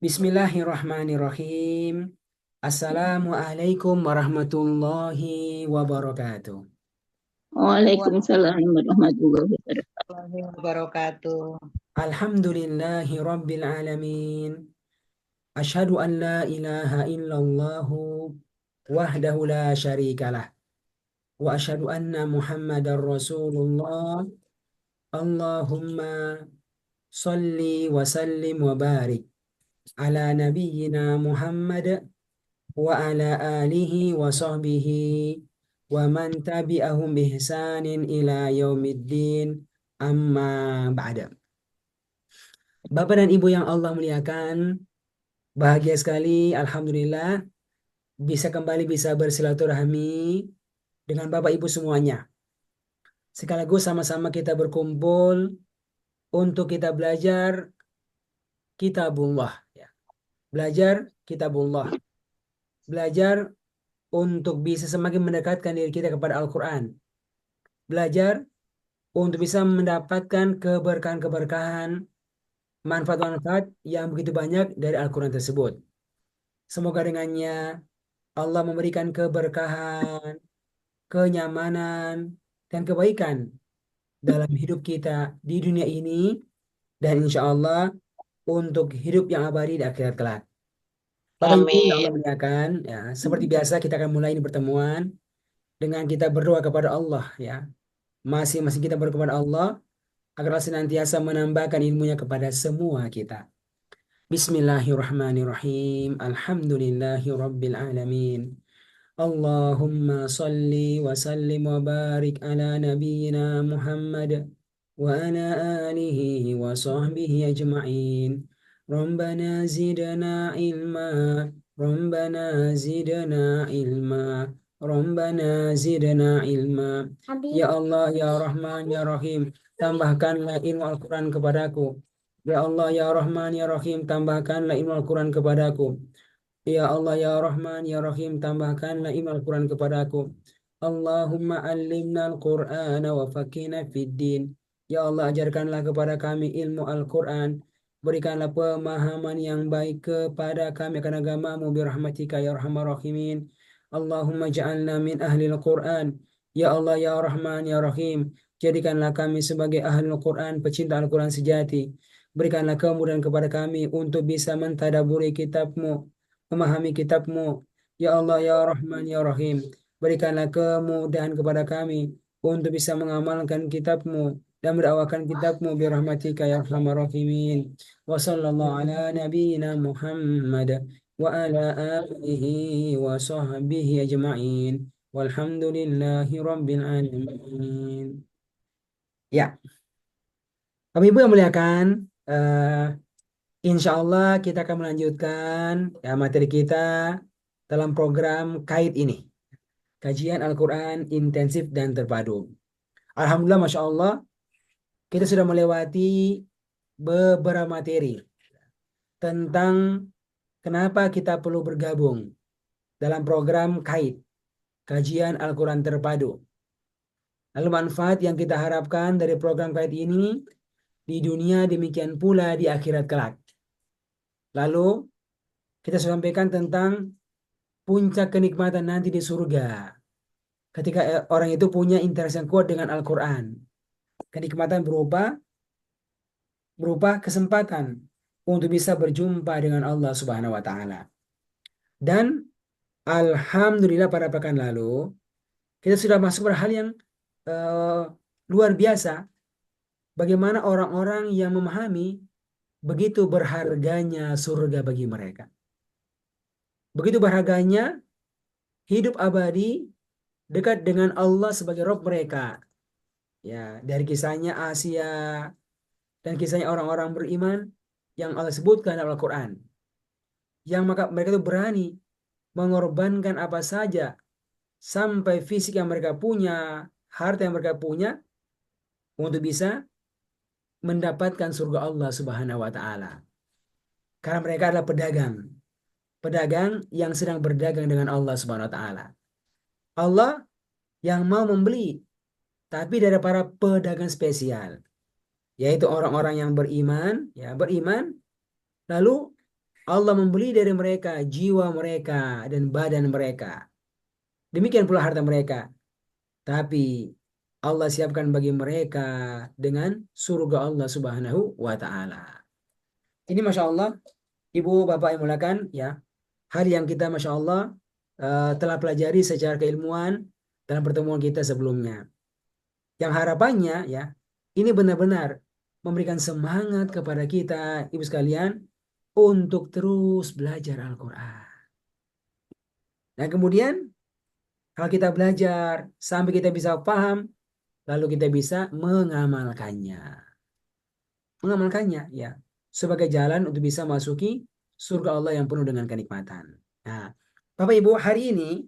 Bismillahirrahmanirrahim. Assalamualaikum warahmatullahi wabarakatuh. Waalaikumsalam warahmatullahi wabarakatuh. Warahmatullahi wabarakatuh. Alhamdulillahi rabbil alamin. Asyhadu an la ilaha illallahu wahdahu la syarikalah. Wa asyhadu anna Muhammadar Rasulullah. Allahumma salli wa sallim wa barik ala nabiyyina Muhammad wa ala alihi wa sahbihi wa man tabi'ahum bihsanin ila yaumiddin amma ba'da. Bapak dan Ibu yang Allah muliakan, bahagia sekali alhamdulillah bisa bersilaturahmi dengan Bapak Ibu semuanya. Sekaligus sama-sama kita berkumpul untuk kita belajar kitabullah ya. Belajar kitabullah. Belajar untuk bisa semakin mendekatkan diri kita kepada Al-Quran. Belajar untuk bisa mendapatkan keberkahan-keberkahan, manfaat-manfaat yang begitu banyak dari Al-Quran tersebut. Semoga dengannya Allah memberikan keberkahan, kenyamanan, dan kebaikan dalam hidup kita di dunia ini, dan insya Allah untuk hidup yang abadi di akhirat kelak. Bapak Ibu yang Allah Amin. muliakan, ya, seperti biasa kita akan mulai ini pertemuan dengan kita berdoa kepada Allah, ya. Masing-masing kita berdoa kepada Allah agar Allah senantiasa menambahkan ilmunya kepada semua kita. Bismillahirrahmanirrahim. Alhamdulillahi rabbil alamin. Allahumma salli wa sallim wa barik ala nabiyyina Muhammad wa ala alihi wa sahbihi ajma'in. Rabbana zidna ilma, Rabbana zidna ilma, Rabbana zidna ilma. Ya Allah, ya Rahman, ya Rahim, tambahkanlah ilmu Al-Quran kepadaku. Ya Allah, ya Rahman, ya Rahim, tambahkanlah ilmu Al-Quran kepadaku. Ya Allah, ya Rahman, ya Rahim, tambahkanlah ilmu Al-Quran kepadaku. Allahumma allimna al-Qur'ana wa fakina fid din. Ya Allah, ajarkanlah kepada kami ilmu Al-Quran. Berikanlah pemahaman yang baik kepada kami akan agamamu birahmatika ya arhamar rahimin. Allahumma ja'alna min ahli al-Quran. Ya Allah, ya Rahman, ya Rahim, jadikanlah kami sebagai ahli Al-Quran, pecinta Al-Quran sejati. Berikanlah kemudahan kepada kami untuk bisa mentadaburi kitabmu, memahami kitabmu. Ya Allah, ya Rahman, ya Rahim, berikanlah kemudahan kepada kami untuk bisa mengamalkan kitabmu dan mendakwakan kitabmu birahmatika ya arhamar rahimin. Wa sallallahu ala nabiyyina Muhammad wa ala alihi wa sahbihi ajma'in. Walhamdulillahi rabbil alamin. Ya, Bapak Ibu yang muliakan, insya Allah kita akan melanjutkan ya, materi kita dalam program KAID ini. Kajian Al-Quran intensif dan terpadu. Alhamdulillah, Masya Allah, kita sudah melewati beberapa materi tentang kenapa kita perlu bergabung dalam program KAID, Kajian Al-Quran Terpadu. Lalu manfaat yang kita harapkan dari program KAID ini di dunia, demikian pula di akhirat kelak. Lalu kita sampaikan tentang puncak kenikmatan nanti di surga ketika orang itu punya interaksi yang kuat dengan Al-Quran. Kenikmatan berupa kesempatan untuk bisa berjumpa dengan Allah Subhanahu wa Ta'ala. Dan alhamdulillah pada pekan lalu kita sudah masuk pada hal yang luar biasa, bagaimana orang-orang yang memahami begitu berharganya surga bagi mereka. Begitu berharganya hidup abadi dekat dengan Allah sebagai Rabb mereka. Ya, dari kisahnya Asia dan kisahnya orang-orang beriman yang Allah sebutkan dalam Al-Quran. Yang maka mereka itu berani mengorbankan apa saja sampai fisik yang mereka punya, harta yang mereka punya untuk bisa mendapatkan surga Allah Subhanahu wa Ta'ala. Karena mereka adalah pedagang yang sedang berdagang dengan Allah Subhanahu wa Ta'ala. Allah yang mau membeli, tapi dari para pedagang spesial, yaitu orang-orang yang beriman, ya, beriman lalu Allah membeli dari mereka jiwa mereka dan badan mereka. Demikian pula harta mereka. Tapi Allah siapkan bagi mereka dengan surga Allah Subhanahu wa Ta'ala. Ini Masya Allah, Ibu Bapak yang mulakan, ya, hal yang kita Masya Allah telah pelajari secara keilmuan dalam pertemuan kita sebelumnya. Yang harapannya, ya, ini benar-benar memberikan semangat kepada kita, Ibu sekalian, untuk terus belajar Al-Quran. Nah, kemudian kalau kita belajar sampai kita bisa paham, lalu kita bisa mengamalkannya. Mengamalkannya, ya, sebagai jalan untuk bisa masuki surga Allah yang penuh dengan kenikmatan. Nah, Bapak Ibu, hari ini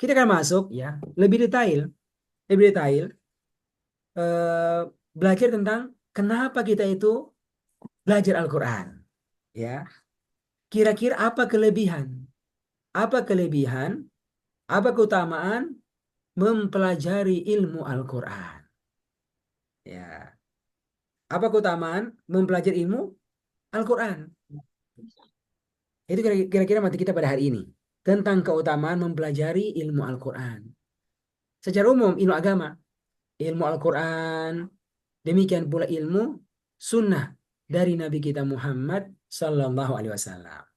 kita akan masuk, ya, lebih detail eh, belajar tentang kenapa kita itu belajar Al-Quran. Ya, kira-kira apa kelebihan, apa keutamaan mempelajari ilmu Al-Quran. Ya, apa keutamaan mempelajari ilmu Al-Quran? Itu kira-kira mati kita pada hari ini. Tentang keutamaan mempelajari ilmu Al-Quran. Secara umum, ilmu agama. Ilmu Al-Quran. Demikian pula ilmu sunnah dari Nabi kita Muhammad Sallallahu Alaihi Wasallam.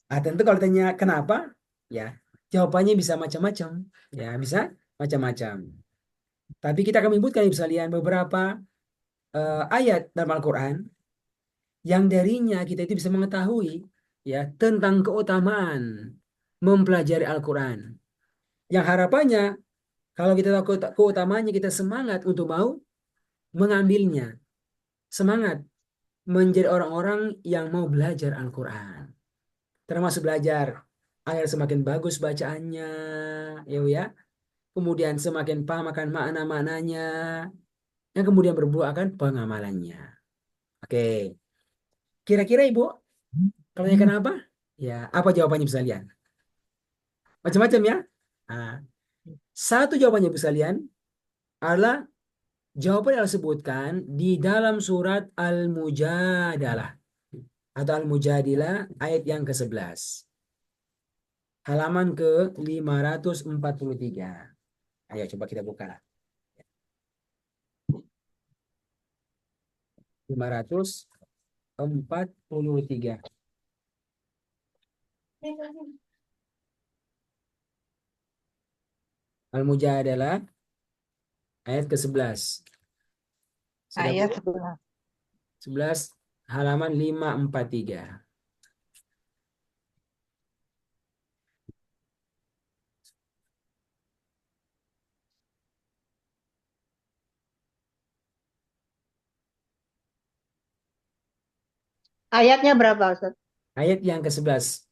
Nah, tentu kalau tanya kenapa, ya, jawabannya bisa macam-macam. Ya, bisa macam-macam. Tapi kita akan menyebutkan Ibu sekalian beberapa ayat dalam Al-Quran yang darinya kita itu bisa mengetahui, ya, tentang keutamaan mempelajari Al-Quran. Yang harapannya kalau kita tahu keutamaannya, kita semangat untuk mau mengambilnya, semangat menjadi orang-orang yang mau belajar Al-Quran, termasuk belajar agar semakin bagus bacaannya, ya, Bu, ya. Kemudian semakin paham akan makna-maknanya, yang kemudian berbuah akan pengamalannya. Oke, kira-kira Ibu, kalau tanya kenapa? Ya, apa jawabannya bisa lihat? Macam-macam, ya. Nah, satu jawabannya bisa lihat adalah jawaban yang disebutkan di dalam surat Al-Mujadalah atau Al-Mujadilah ayat yang ke-11. Halaman ke-543. Ayo coba kita buka. 543. Al-Mujadalah ayat ke-11. Sudah Bu? Ayat 11. 11 halaman 543. Ayatnya berapa, Ustaz? Ayat yang ke-11.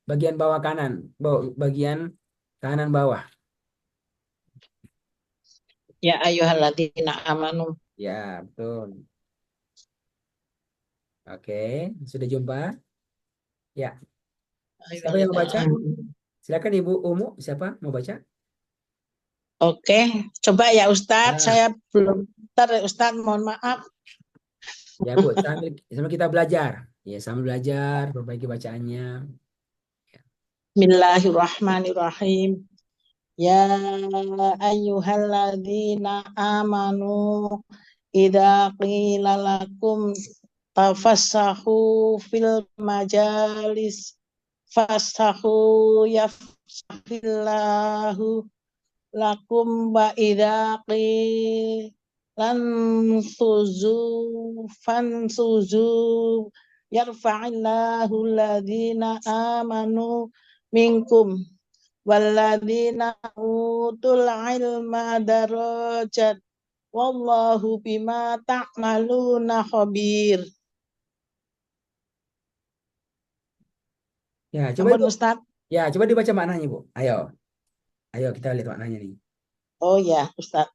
Bagian bawah kanan. Bagian kanan bawah. Ya ayyuhalladzina amanu. Ya, betul. Oke, sudah jumpa? Ya. Siapa yang mau baca? Silakan Ibu Umu, siapa mau baca? Oke, coba ya Ustadz, Nah, saya belum ntar Ustadz, mohon maaf. ya Bu, sambil kita belajar. Ya, sambil belajar, perbaiki bacaannya. Bismillahirrahmanirrahim. Ya ayyuhalladzina amanu idza qila lakum tafassahu fil majalis fassahu yafsahillahu lakum wa idza qilan suzu fansuzu yarfa'illahu alladhina amanu minkum walladzina utul ilma darajat wallahu bima ta'maluna khabir. Ya, coba Ampun Ibu. Ustaz. Ya, coba dibaca maknanya, Bu. Ayo. Ayo kita lihat maknanya nih. Oh ya Ustaz.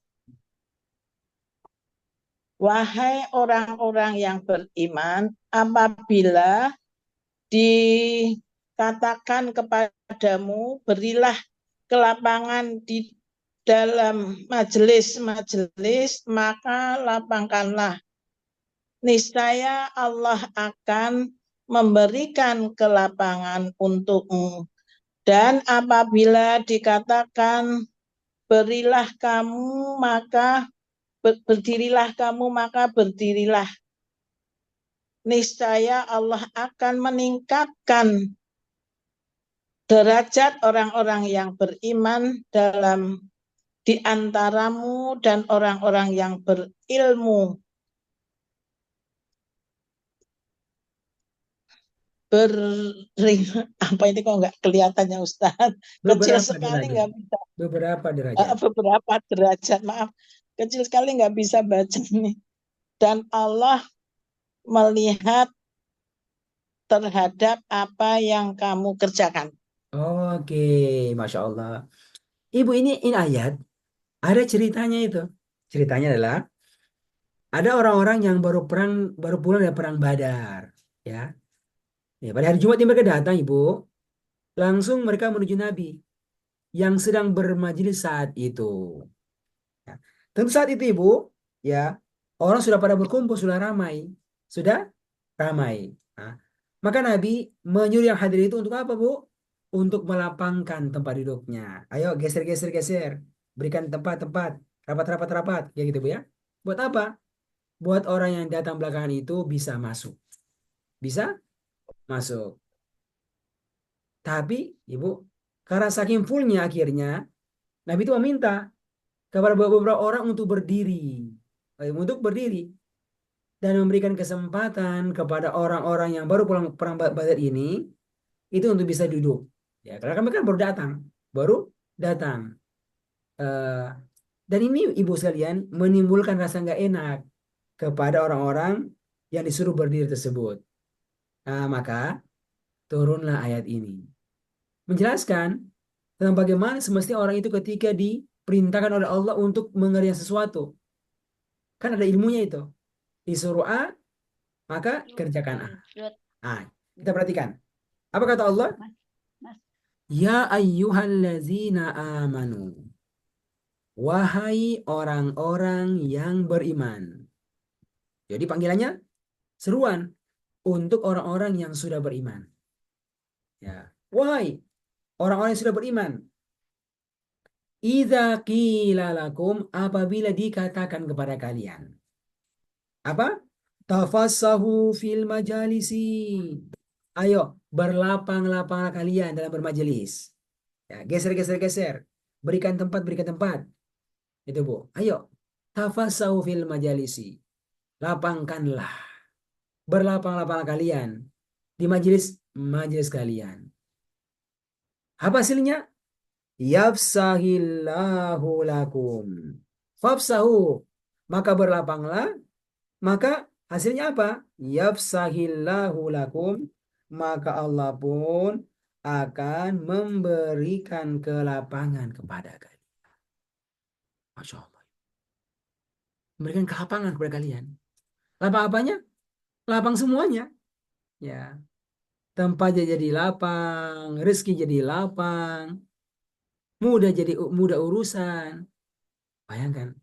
Wahai orang-orang yang beriman, apabila dikatakan kepadamu, berilah kelapangan di dalam majelis-majelis, maka lapangkanlah. Niscaya Allah akan memberikan kelapangan untukmu. Dan apabila dikatakan berilah kamu maka berdirilah kamu maka berdirilah. Niscaya Allah akan meningkatkan derajat orang-orang yang beriman di antaramu dan orang-orang yang berilmu. Apa ini kok nggak kelihatannya Ustaz? Kecil sekali nggak bisa. Beberapa derajat. Beberapa derajat, maaf. Kecil sekali nggak bisa baca nih. Dan Allah melihat terhadap apa yang kamu kerjakan. Oke, Masya Allah. Ibu, ini ayat, ada ceritanya itu. Ceritanya adalah, ada orang-orang yang baru pulang dari perang Badar. Ya, pada hari Jumat mereka datang, Ibu. Langsung mereka menuju Nabi yang sedang bermajelis saat itu. Ya. Tentu saat itu, Ibu, ya, orang sudah pada berkumpul, sudah ramai. Sudah ramai. Nah, maka Nabi menyuruh yang hadir itu untuk apa, Bu? Untuk melapangkan tempat duduknya. Ayo geser, geser, geser. Berikan tempat-tempat. Rapat, rapat, rapat. Ya gitu, Bu ya. Buat apa? Buat orang yang datang belakangan itu bisa masuk. Bisa masuk. Tapi, Ibu, karena saking fullnya akhirnya, Nabi itu meminta kepada beberapa orang untuk berdiri. Untuk berdiri. Dan memberikan kesempatan kepada orang-orang yang baru pulang perang Badar ini itu untuk bisa duduk. Ya, karena kami kan baru datang. Eh, dan ini ibu sekalian menimbulkan rasa nggak enak kepada orang-orang yang disuruh berdiri tersebut. Nah, maka turunlah ayat ini menjelaskan tentang bagaimana semestinya orang itu ketika diperintahkan oleh Allah untuk mengerjakan sesuatu, kan ada ilmunya itu. Disuruh A, maka kerjakan A. Nah, kita perhatikan. Apa kata Allah? Ya ayyuhallazina amanu. Wahai orang-orang yang beriman. Jadi panggilannya seruan untuk orang-orang yang sudah beriman. Ya. Wahai orang-orang yang sudah beriman. Idza qila lakum, apabila dikatakan kepada kalian. Apa? Tafassahu fil majalisi. Ayo, berlapang-lapanglah kalian dalam bermajelis. Ya, geser, geser, geser. Berikan tempat, berikan tempat. Itu, Bu. Ayo. Tafassahu fil majalisi. Lapangkanlah. Berlapang-lapanglah kalian di majelis kalian. Apa hasilnya? Yafsahillahu lakum. Fafsahu. Maka berlapanglah. Maka hasilnya apa? Yafsahillahu lakum. Maka Allah pun akan memberikan kelapangan kepada kalian. Masya Allah. Memberikan kelapangan kepada kalian. Lapang apanya? Lapang semuanya. Ya. Tempatnya jadi lapang, rezeki jadi lapang, mudah urusan. Bayangkan.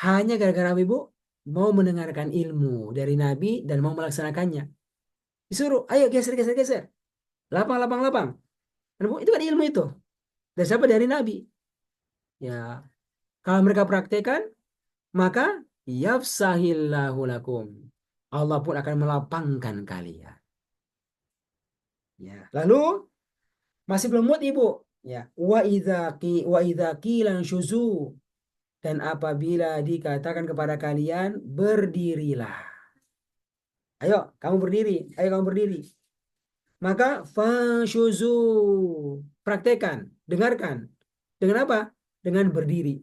Hanya gara-gara ibu mau mendengarkan ilmu dari Nabi dan mau melaksanakannya. Disuruh, ayo geser, geser, geser. Lapang, lapang, lapang. Itu kan ilmu itu. Dari siapa? Dari Nabi. Ya, kalau mereka praktekkan, maka yafsahillahu lakum. Allah pun akan melapangkan kalian. Ya, lalu masih belum muat ibu. Ya, wa idza qila syuzu, dan apabila dikatakan kepada kalian berdirilah. Ayo kamu berdiri, ayo kamu berdiri. Maka fasyuzu, praktekan, dengarkan. Dengan apa? Dengan berdiri.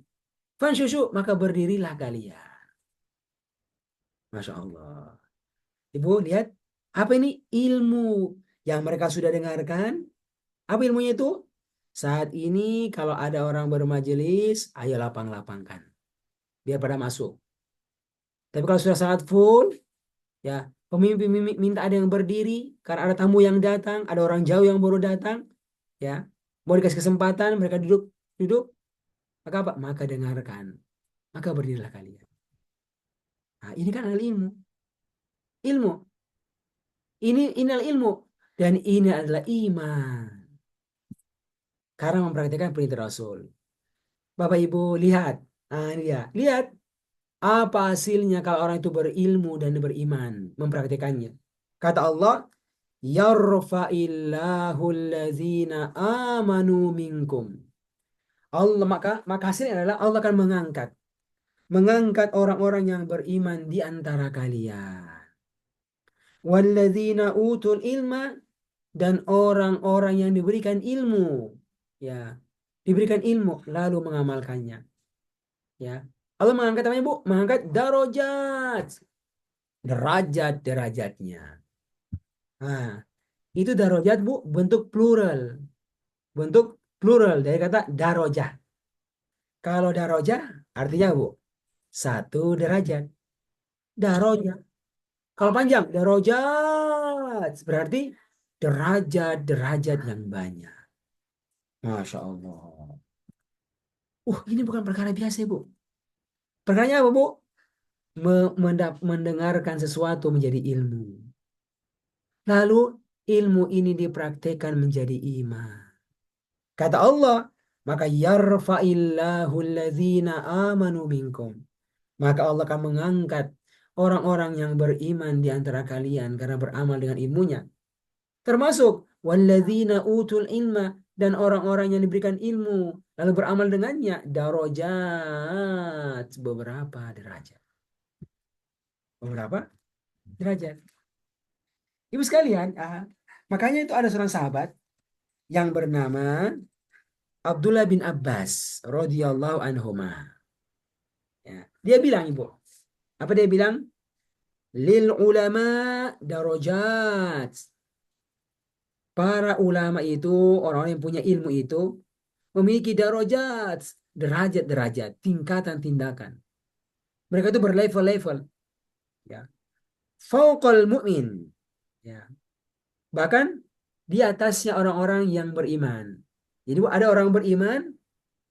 Fasyuzu, maka berdirilah kalian. Masya Allah. Ibu lihat, apa ini ilmu yang mereka sudah dengarkan? Apa ilmunya itu? Saat ini kalau ada orang bermajelis, ayo lapang-lapangkan. Biar pada masuk. Tapi kalau sudah sangat full, ya pemimpin minta ada yang berdiri karena ada tamu yang datang, ada orang jauh yang baru datang, ya mau dikasih kesempatan mereka duduk, maka apa? Maka dengarkan, maka berdirilah kalian. Nah, ini kan adalah ilmu. Ini adalah ilmu dan ini adalah iman. Karena mempraktikkan perintah Rasul. Bapak Ibu lihat, ini dia. Lihat apa hasilnya kalau orang itu berilmu dan beriman, mempraktikannya. Kata Allah, yarfa'illahu allazina amanu minkum. Allah maka hasilnya adalah Allah akan mengangkat orang-orang yang beriman di antara kalian. Walladzina utul ilma, dan orang-orang yang diberikan ilmu, ya, diberikan ilmu lalu mengamalkannya, ya. Allah mengangkat apa, Bu? Mengangkat darajat, derajat-derajatnya. Nah, itu darajat, Bu, bentuk plural dari kata darajah. Kalau darajah artinya, Bu, satu derajat. Darajah. Kalau panjang, darajat berarti derajat-derajat yang banyak. Masya Allah. Ini bukan perkara biasa, Bu. Perkaranya apa, Bu? Mendengarkan sesuatu menjadi ilmu. Lalu ilmu ini dipraktekkan menjadi iman. Kata Allah, maka yarfa'illahu allazina amanu minkum. Maka Allah akan mengangkat orang-orang yang beriman di antara kalian karena beramal dengan ilmunya. Termasuk walladzina utul ilma, dan orang-orang yang diberikan ilmu lalu beramal dengannya, darajat, beberapa derajat. Beberapa derajat. Ibu sekalian, makanya itu ada seorang sahabat yang bernama Abdullah bin Abbas radhiyallahu anhuma. Ya, dia bilang, Ibu, apa dia bilang? Lil ulama darajat. Para ulama itu, orang-orang yang punya ilmu itu memiliki darajat, derajat-derajat, tingkatan tindakan. Mereka itu berlevel-level, ya. Fauqal mu'min, ya. Bahkan di atasnya orang-orang yang beriman. Jadi ada orang beriman,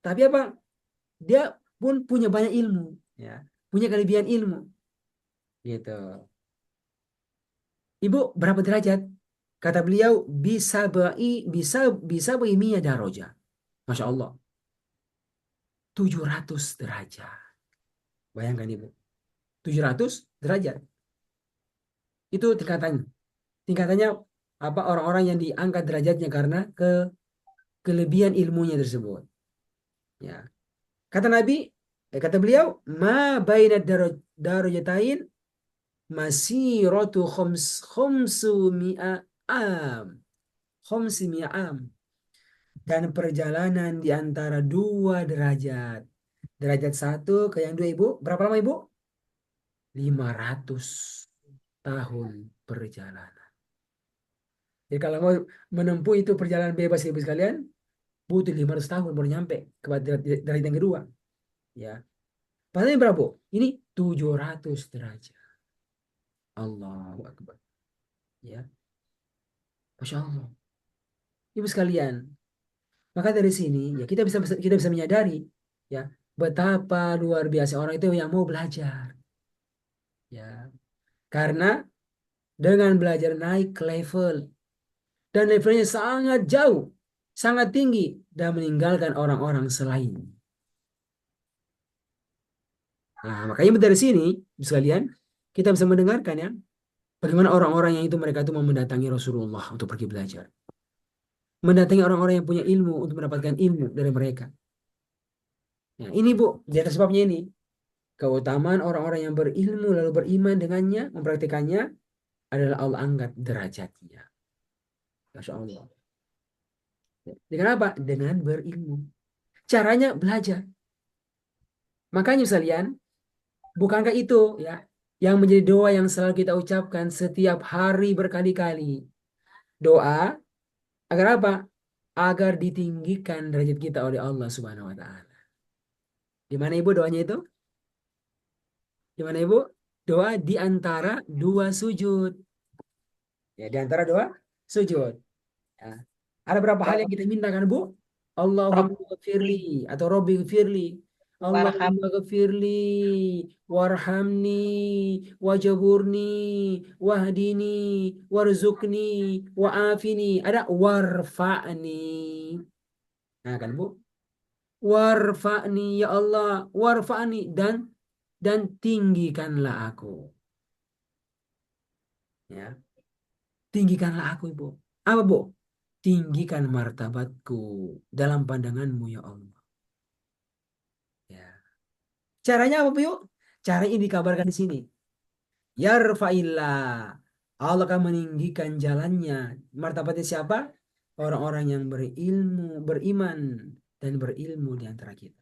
tapi apa? Dia pun punya banyak ilmu, ya. Punya kelebihan ilmu, gitu. Ibu, berapa derajat? Kata beliau, bisa berimiya daroja. Masya Allah. 700 derajat. Bayangkan, Ibu. 700 derajat. Itu tingkatannya. Tingkatannya apa, orang-orang yang diangkat derajatnya karena kelebihan ilmunya tersebut. Ya. Kata Nabi, kata beliau, ma baina darajatain masiratu khamsi mi'a am. Dan perjalanan di antara dua derajat. Derajat satu ke yang dua, Ibu, berapa lama, Ibu? 500 tahun perjalanan. Jadi kalau mau menempuh itu perjalanan bebas, Ibu sekalian, butuh 500 tahun baru nyampe ke derajat yang kedua. Ya. Padahal ini berapa? Ini 700 derajat. Allahu Akbar. Ya. Masya Allah. Ibu sekalian, maka dari sini ya kita bisa menyadari, ya, betapa luar biasa orang itu yang mau belajar. Ya. Karena dengan belajar naik ke level, dan levelnya sangat jauh, sangat tinggi, dan meninggalkan orang-orang selain. Nah, makanya dari sini, sekalian, kita bisa mendengarkan, ya, bagaimana orang-orang yang itu mereka itu mau mendatangi Rasulullah untuk pergi belajar. Mendatangi orang-orang yang punya ilmu untuk mendapatkan ilmu dari mereka. Nah, ini, Bu, di atas sebabnya ini. Keutamaan orang-orang yang berilmu lalu beriman dengannya, mempraktikannya, adalah Allah angkat derajatnya. Masya Allah. Dengan apa? Dengan berilmu. Caranya belajar. Makanya sekalian, bukankah itu, ya, yang menjadi doa yang selalu kita ucapkan setiap hari berkali-kali? Doa agar apa? Agar ditinggikan derajat kita oleh Allah Subhanahu wa taala. Di mana, Ibu, doanya itu? Di mana, Ibu? Doa di antara dua sujud. Ya, di antara dua sujud. Ya. Ada berapa hal yang kita mintakan, Bu? Allahumma firli atau Robbi firli. warham. Allahumma ghafirli warhamni wajaburni wahdini warzuqni wa'afini. Ada warfa'ni. Nah kan Bu? Warfa'ni ya Allah, warfa'ni dan tinggikanlah aku. Ya, tinggikanlah aku, Ibu. Apa, Bu? Tinggikan martabatku dalam pandanganmu ya Allah. Ya. Caranya apa, Bu? Yuk? Caranya dikabarkan di sini. Yarfa'illah. Allah akan meninggikan jalannya. Martabatnya siapa? Orang-orang yang berilmu, beriman, dan berilmu di antara kita.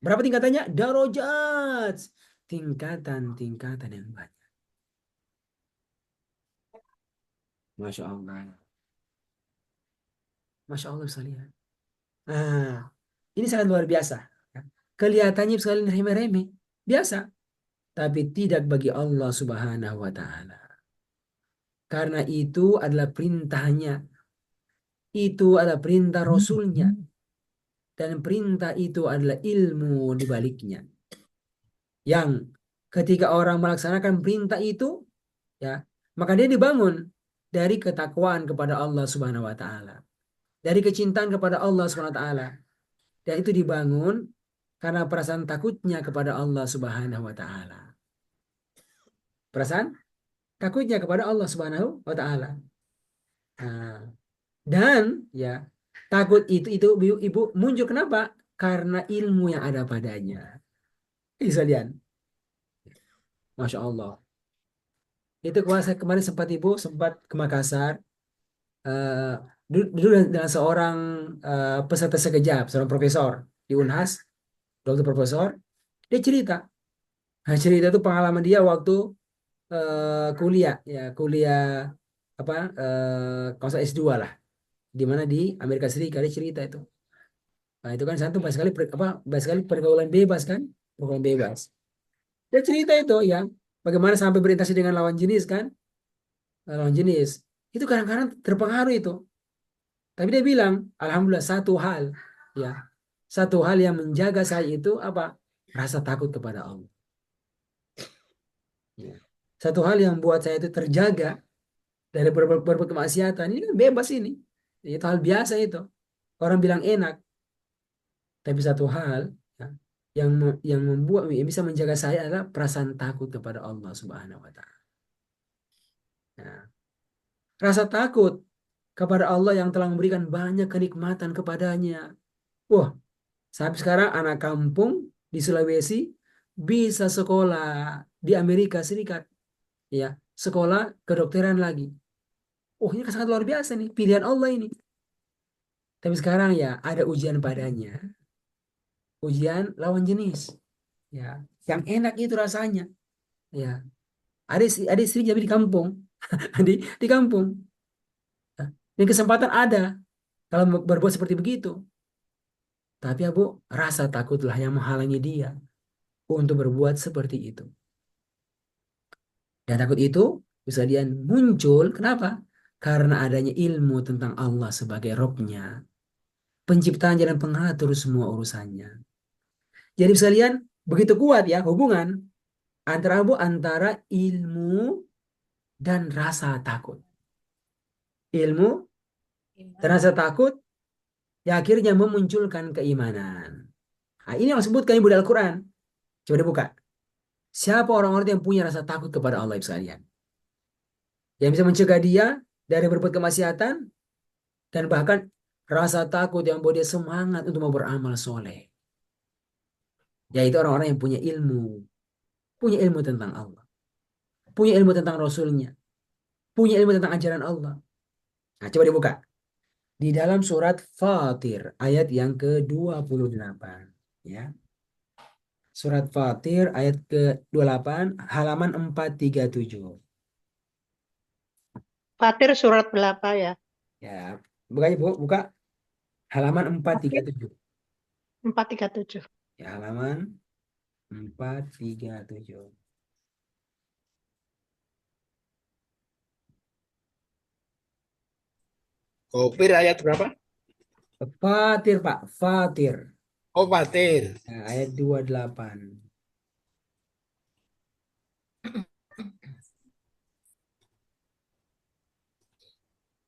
Berapa tingkatannya? Darajat. Tingkatan-tingkatan yang banyak. Masya Allah. Masya Allah sekalian. Nah, ini sangat luar biasa. Kelihatannya sekalian remeh-remeh. Biasa. Tapi tidak bagi Allah Subhanahu wa Ta'ala. Karena itu adalah perintahnya. Itu adalah perintah Rasulnya. Dan perintah itu adalah ilmu di baliknya. Yang ketika orang melaksanakan perintah itu, ya, maka dia dibangun dari ketakwaan kepada Allah Subhanahu wa Ta'ala. Dari kecintaan kepada Allah Subhanahu wa Ta'ala. Dan itu dibangun karena perasaan takutnya kepada Allah Subhanahu wa Ta'ala. Perasaan takutnya kepada Allah Subhanahu wa Ta'ala. Nah, dan ya, takut itu ibu muncul kenapa? Karena ilmu yang ada padanya. Kalian, Masya Allah. Itu kemarin sempat ibu sempat ke Makassar. eh, dulu dengan seorang peserta sekejap, seorang profesor di Unhas, dokter profesor. Dia cerita. Nah, cerita itu pengalaman dia waktu kuliah, ya kuliah apa kalau nggak salah S2 lah, di mana di Amerika Serikat. Dia cerita itu. Nah, itu kan satu banyak sekali banyak sekali pergaulan bebas kan, pergaulan bebas. Dia cerita itu ya, bagaimana sampai berinteraksi dengan lawan jenis kan, lawan jenis. Itu kadang-kadang terpengaruh itu. Tapi dia bilang, alhamdulillah satu hal, ya, satu hal yang menjaga saya itu apa? Rasa takut kepada Allah. Ya. Satu hal yang buat saya itu terjaga dari berbuat kemaksiatan. Ini kan bebas ini. Itu hal biasa itu. Orang bilang enak, tapi satu hal ya, yang membuat yang bisa menjaga saya adalah perasaan takut kepada Allah Subhanahu wa Ta'ala. Nah, rasa takut kepada Allah yang telah memberikan banyak kenikmatan kepadanya. Wah, sampai sekarang anak kampung di Sulawesi bisa sekolah di Amerika Serikat, ya, sekolah kedokteran lagi. Oh, ini sangat luar biasa nih, pilihan Allah ini. Tapi sekarang ya ada ujian padanya, ujian lawan jenis, ya, yang enak itu rasanya, ya. Ada istri jadi di kampung, di kampung. Dan kesempatan ada kalau berbuat seperti begitu. Tapi ya Bu, rasa takutlah yang menghalangi dia untuk berbuat seperti itu. Dan takut itu bisa dia muncul, kenapa? Karena adanya ilmu tentang Allah sebagai Robnya, penciptaan dan pengatur semua urusannya. Jadi sekalian, begitu kuat ya hubungan antara ilmu dan rasa takut. Ilmu dan rasa takut yang akhirnya memunculkan keimanan. Nah, ini yang disebutkan Ibu di Al-Quran. Coba dibuka. Siapa orang-orang yang punya rasa takut kepada Allah Ibu sekalian? Yang bisa mencegah dia dari berbuat kemaksiatan dan bahkan rasa takut yang membuat dia semangat untuk mau beramal soleh. Yaitu orang-orang yang punya ilmu tentang Allah, punya ilmu tentang Rasulnya, punya ilmu tentang ajaran Allah. Nah, coba dibuka. Di dalam surat Fatir ayat yang ke-28. Ya. Surat Fatir ayat ke-28 halaman 437. Fatir surat berapa ya? Ya, buka Bu, buka halaman 437. 437. Ya, halaman 437. Kopir ayat berapa? Fatir, Pak, Fatir. Oh, Fatir. Nah, ayat 28.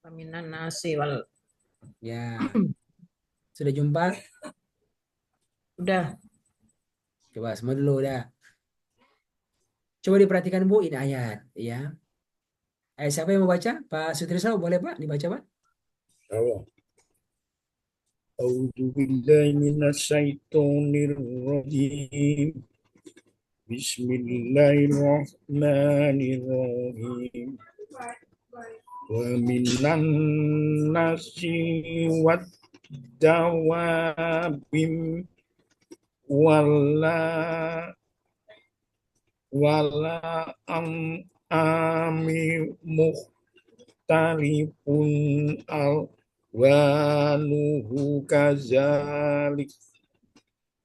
Minan nasi wal. Ya, sudah jumpa? Udah. Coba semua dulu udah. Coba diperhatikan Bu, ini ayat ya. Siapa yang mau baca? Pak Sutrisno boleh Pak dibaca Pak? Allah. A'udzu billahi minasyaitonir rajim. Bismillahirrahmanirrahim. Wa minan nasi wad dawabim wala am ami mukhtalifun alwanuhu kazalik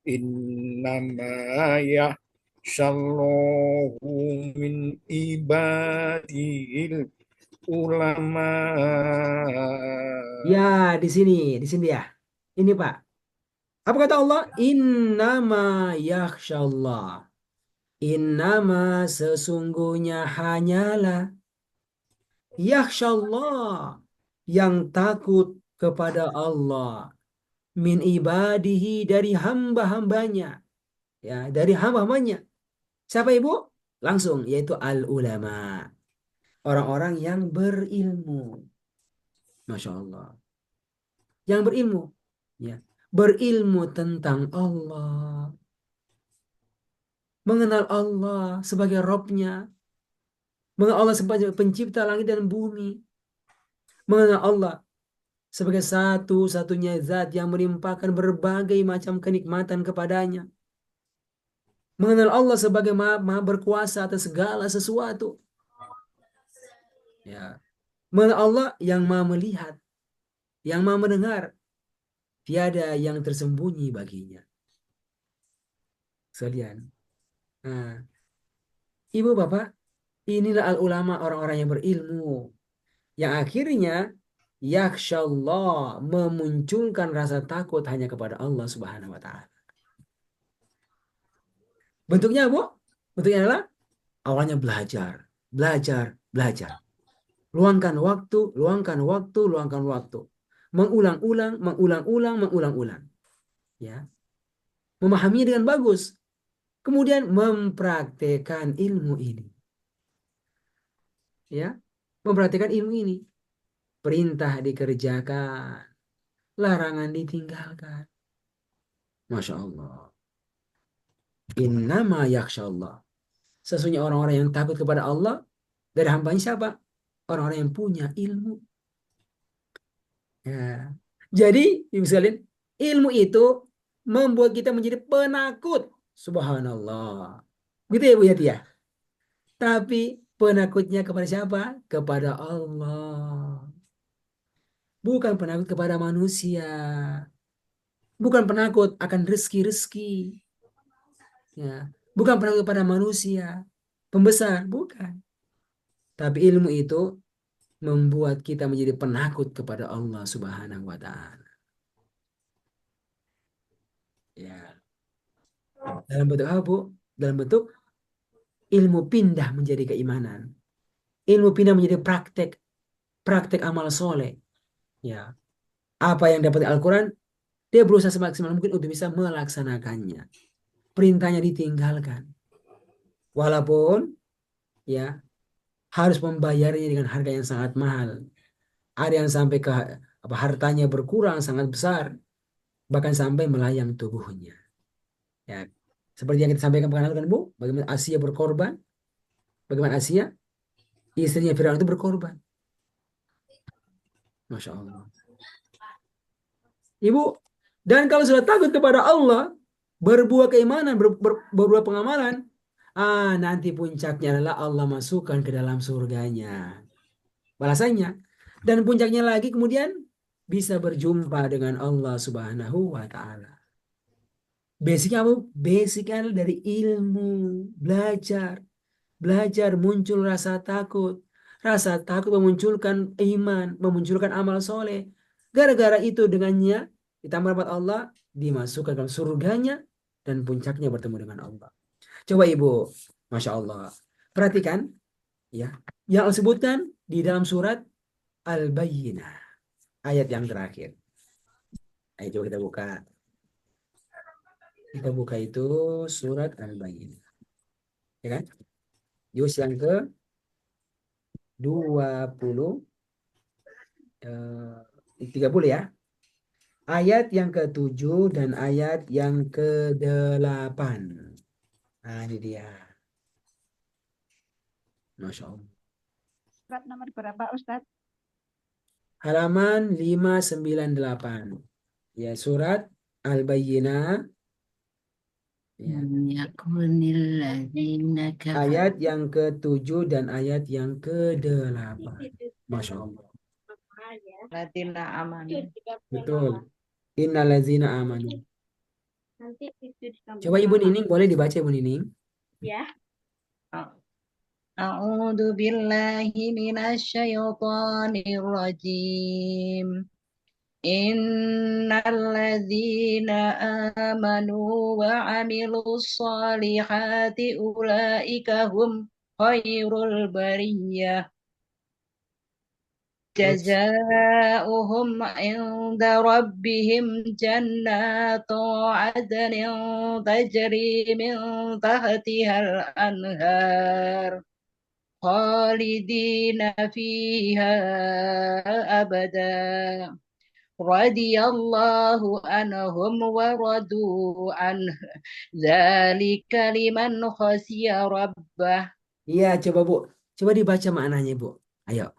innama yahsyallahu min ibadil ulama. Ya, di sini ya. Ini Pak. Apa kata Allah? Innama yakhsyallah. Innama sesungguhnya hanyalah yakhsyallah yang takut kepada Allah min ibadihi dari hamba-hambanya. Ya, dari hamba-hambanya. Siapa Ibu? Langsung yaitu al-ulama. Orang-orang yang berilmu. Masya Allah. Yang berilmu. Ya. Berilmu tentang Allah. Mengenal Allah sebagai Robnya. Mengenal Allah sebagai pencipta langit dan bumi. Mengenal Allah sebagai satu-satunya zat yang melimpahkan berbagai macam kenikmatan kepadanya. Mengenal Allah sebagai maha berkuasa atas segala sesuatu. Ya. Mengenal Allah yang maha melihat. Yang maha mendengar. Tiada yang tersembunyi baginya. Sekalian. Nah, Ibu Bapak, inilah al-ulama, orang-orang yang berilmu. Yang akhirnya yakhsyallah memunculkan rasa takut hanya kepada Allah Subhanahu wa taala. Bentuknya Bu? Bentuknya adalah awalnya belajar, belajar, belajar. Luangkan waktu, luangkan waktu, luangkan waktu. Mengulang-ulang, mengulang-ulang, mengulang-ulang. Ya. Memahaminya dengan bagus. Kemudian mempraktekkan ilmu ini. Ya. Mempraktekkan ilmu ini. Perintah dikerjakan. Larangan ditinggalkan. Masya Allah. Innama yakhsyallah. Sesungguhnya orang-orang yang takut kepada Allah dari hambanya siapa? Orang-orang yang punya ilmu. Ya. Jadi, ibu sekalian, ilmu itu membuat kita menjadi penakut. Subhanallah. Gitu ya Bu Yati ya. Tapi penakutnya kepada siapa? Kepada Allah. Bukan penakut kepada manusia. Bukan penakut akan rezeki-rezeki. Ya. Bukan penakut kepada manusia. Pembesar. Bukan. Tapi ilmu itu membuat kita menjadi penakut kepada Allah Subhanahu wa taala. Ya. Dalam bentuk apa, Bu? Dalam bentuk ilmu pindah menjadi keimanan. Ilmu pindah menjadi praktek amal soleh. Ya. Apa yang dapat Al-Quran, dia berusaha semaksimal mungkin untuk bisa melaksanakannya. Perintahnya ditinggalkan. Walaupun ya harus membayarnya dengan harga yang sangat mahal. Ada yang sampai ke hartanya berkurang sangat besar, bahkan sampai melayang tubuhnya. Ya, seperti yang kita sampaikan kan Bu, bagaimana Asia berkorban, bagaimana Asia istrinya Firaun itu berkorban. Masya Allah. Ibu, dan kalau sudah takut kepada Allah, berbuat keimanan, berbuat pengamalan, nanti puncaknya adalah Allah masukkan ke dalam surganya. Balasannya. Dan puncaknya lagi kemudian bisa berjumpa dengan Allah Subhanahu wa taala. Basicnya apa? Basicnya dari ilmu, belajar. Belajar muncul rasa takut. Rasa takut memunculkan iman, memunculkan amal soleh. Gara-gara itu dengannya ditambah rahmat Allah, dimasukkan dalam surganya, dan puncaknya bertemu dengan Allah. Coba Ibu, Masya Allah, perhatikan ya, yang disebutkan di dalam surat Al-Bayyinah, ayat yang terakhir. Ayo coba kita buka. Kita buka itu surat Al-Bayyinah. Ya kan? Juz yang ke 20 30 ya. Ayat yang ke-7 dan ayat yang ke-8. Nah, ini dia. Masya Allah. Surat nomor berapa, Ustadz? Halaman 598. Ya, surat Al-Bayyinah. Ya. Yakunil ladzina kafaru. Ayat yang ke-7 dan ayat yang ke-8. Masya Allah. Latina amanu. Betul. Innallazina amanu. Coba Ibu Nining, boleh dibaca Ibu Nining? A'udzu billahi minasyaitonir rajim. Innalladzina amanu wa 'amilus solihati ulaika hum khairul bariyah. Jazaohum 'inda rabbihim jannatu 'adnin tajri min tahtihal anhar khalidina fiha abada. Radiyallahu anhum wa radu anhu. Dzalika liman khasya rabbah. Iya, coba Bu. Coba dibaca maknanya Bu. Ayo.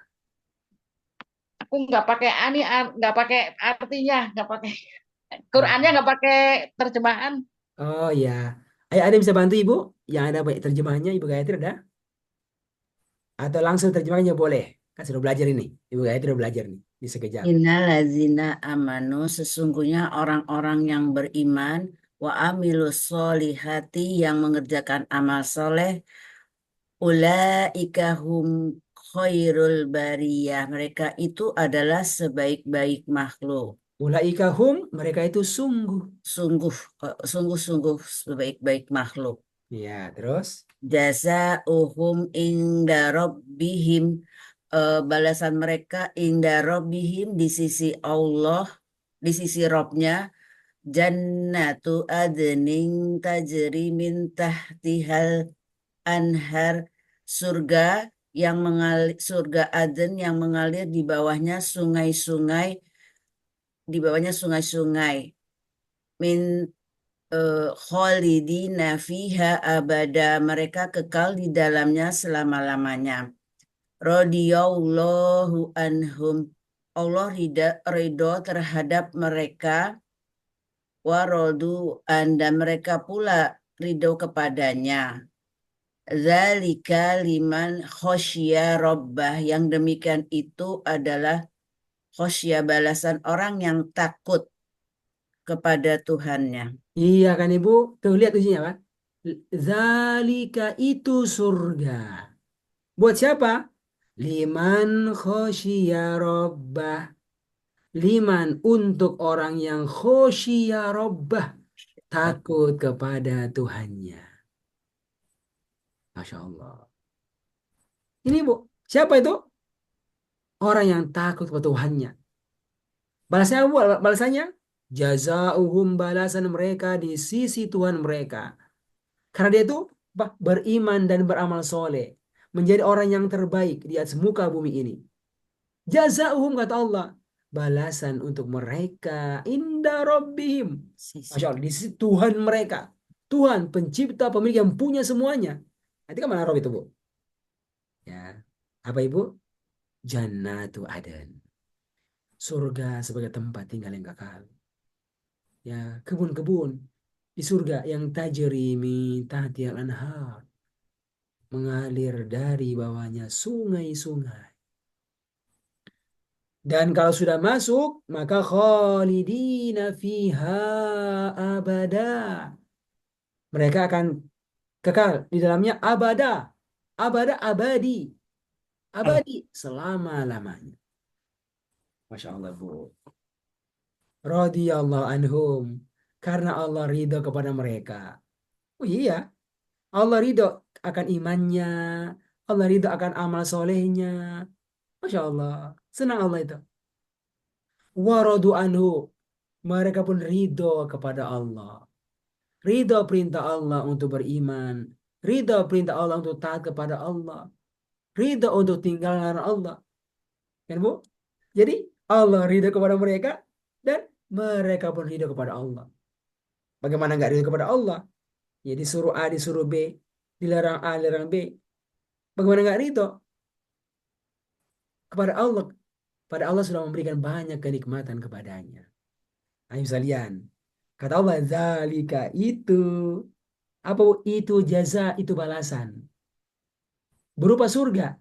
Aku nggak pakai nggak pakai artinya, nggak pakai Qurannya, nggak pakai terjemahan. Oh ya. Ayo, ada yang bisa bantu Ibu? Yang ada baik terjemahannya Ibu Gayatri ada? Atau langsung terjemahnya boleh? Kan sudah belajar ini. Ibu Gayatri sudah belajar nih. Di sekejap. Innal ladzina amanu, sesungguhnya orang-orang yang beriman, wa amilus solihati, yang mengerjakan amal soleh, ulaika hum khairul bariyah, mereka itu adalah sebaik-baik makhluk. Ulaika hum, mereka itu Sungguh-sungguh sebaik-baik makhluk. Ya, terus? Jazaohum inda rabbihim, balasan mereka inda rabbihim, di sisi Allah, di sisi Robnya, jannatu adnin tajri min tahtihal anhar, surga yang mengalir, surga Aden yang mengalir di bawahnya sungai-sungai, min khalidina fiha abada, mereka kekal di dalamnya selama-lamanya. Radiyallahu anhum, Allah ridho terhadap mereka, warodu, anda mereka pula ridho kepadanya. Zalika liman khosya rabbah, yang demikian itu adalah khosya, balasan orang yang takut kepada Tuhannya. Iya kan Ibu? Tuh lihat ujinya kan? Zalika itu surga. Buat siapa? Liman khosya rabbah. Liman, untuk orang yang khosya rabbah, takut kepada Tuhannya. Masya Allah. Ini Bu, siapa itu? Orang yang takut kepada Tuhannya. Balasnya Bu, balasannya? Jazauhum, balasan mereka di sisi Tuhan mereka. Karena dia itu beriman dan beramal soleh. Menjadi orang yang terbaik di atas muka bumi ini. Jazauhum, kata Allah, balasan untuk mereka inda rabbihim. Masya Allah, di sisi Tuhan mereka. Tuhan pencipta, pemilik yang punya semuanya. Nanti kan mana Rob itu Bu? Ya. Apa Ibu? Jannatu Aden. Surga sebagai tempat tinggal yang kekal. Ya, kebun-kebun di surga yang tajri min tahtihal anhar, mengalir dari bawahnya sungai-sungai. Dan kalau sudah masuk, maka khalidina fiha abada. Mereka akan kekal di dalamnya abada. Abada, abadi. Abadi selama-lamanya. Masya Allah Bu. radhiyallahu anhum, karena Allah ridho kepada mereka. Oh iya, Allah ridho akan imannya, Allah ridho akan amal solehnya. Masya Allah, senang Allah itu. Waradu anhu, mereka pun ridho kepada Allah. Ridho perintah Allah untuk beriman, ridho perintah Allah untuk taat kepada Allah, ridho untuk tinggalkan Allah. Kan Bu? Jadi Allah ridho kepada mereka dan mereka pun ridho kepada Allah. Bagaimana nggak ridho kepada Allah? Ya disuruh A, disuruh B, dilarang A, dilarang B. Bagaimana nggak ridho kepada Allah? Pada Allah sudah memberikan banyak kenikmatan kepadanya. Ayo sekalian. Kata Allah, zalika itu. Apa itu jaza, itu balasan. Berupa surga.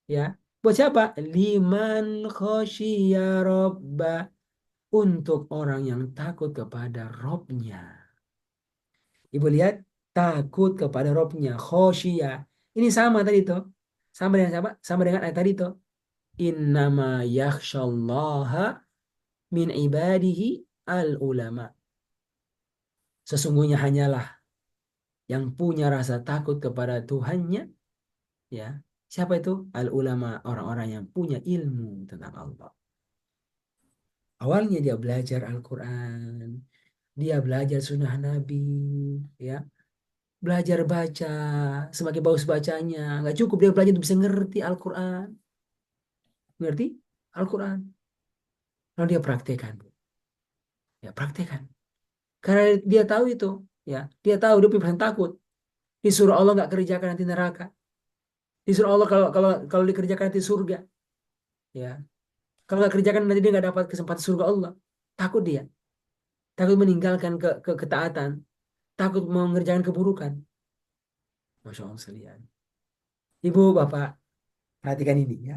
Ya. Buat siapa? Liman khosyiya robba. Untuk orang yang takut kepada Robnya. Ibu lihat, takut kepada Robnya. Khosyiya. Ini sama tadi tuh. Sama dengan siapa? Sama dengan ayat tadi tuh. Innama yakhshallaha min ibadihi al-ulama. Sesungguhnya hanyalah yang punya rasa takut kepada Tuhannya, ya. Siapa itu? Al-ulama, orang-orang yang punya ilmu tentang Allah. Awalnya dia belajar Al-Quran, dia belajar sunnah Nabi, ya. Belajar baca, semakin bagus bacanya. Nggak cukup dia belajar untuk bisa ngerti Al-Quran. Ngerti Al-Quran. Lalu dia praktekkan. Ya, praktekkan. Karena dia tahu itu, ya. Dia tahu dia punya takut. Disuruh Allah nggak kerjakan nanti neraka. Disuruh Allah kalau dikerjakan nanti surga. Ya. Kalau nggak kerjakan nanti dia nggak dapat kesempatan surga Allah. Takut dia. Takut meninggalkan ketaatan. Takut mengerjakan keburukan. Masya Allah sekalian. Ibu, Bapak, perhatikan ini ya.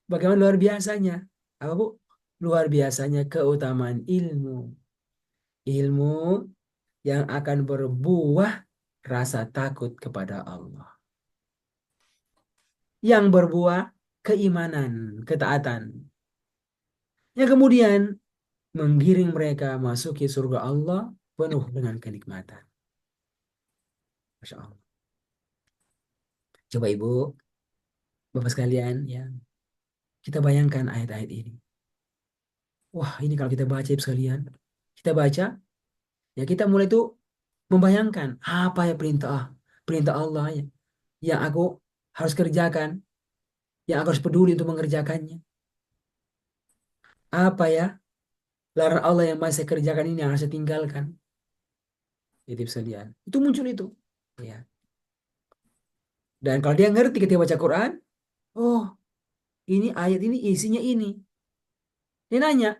Bagaimana luar biasanya. Apa Bu? Luar biasanya keutamaan ilmu. Ilmu yang akan berbuah rasa takut kepada Allah. Yang berbuah keimanan, ketaatan. Yang kemudian menggiring mereka masuki surga Allah penuh dengan kenikmatan. Masya Allah. Coba Ibu, Bapak sekalian, ya, kita bayangkan ayat-ayat ini. Wah, ini kalau kita baca Ibu sekalian, kita baca, ya kita mulai tuh membayangkan apa ya perintah Allah ya, yang aku harus kerjakan, yang aku harus peduli untuk mengerjakannya. Apa ya larangan Allah yang masih saya kerjakan ini yang harus saya tinggalkan. Itu sekalian. Itu muncul itu. Ya. Dan kalau dia ngerti ketika baca Quran, oh ini ayat ini isinya ini. Dia nanya,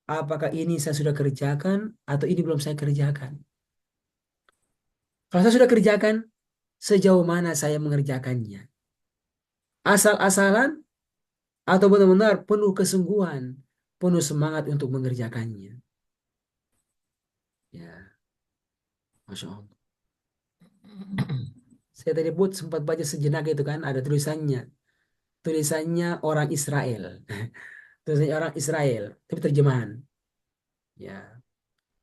apakah ini saya sudah kerjakan atau ini belum saya kerjakan? Kalau saya sudah kerjakan, sejauh mana saya mengerjakannya? Asal-asalan atau benar-benar penuh kesungguhan, penuh semangat untuk mengerjakannya? Ya, Masya Allah. Saya tadi sempat baca sejenak itu kan, ada tulisannya. Tulisannya orang Israel. Tulisannya orang Israel, tapi terjemahan. Ya.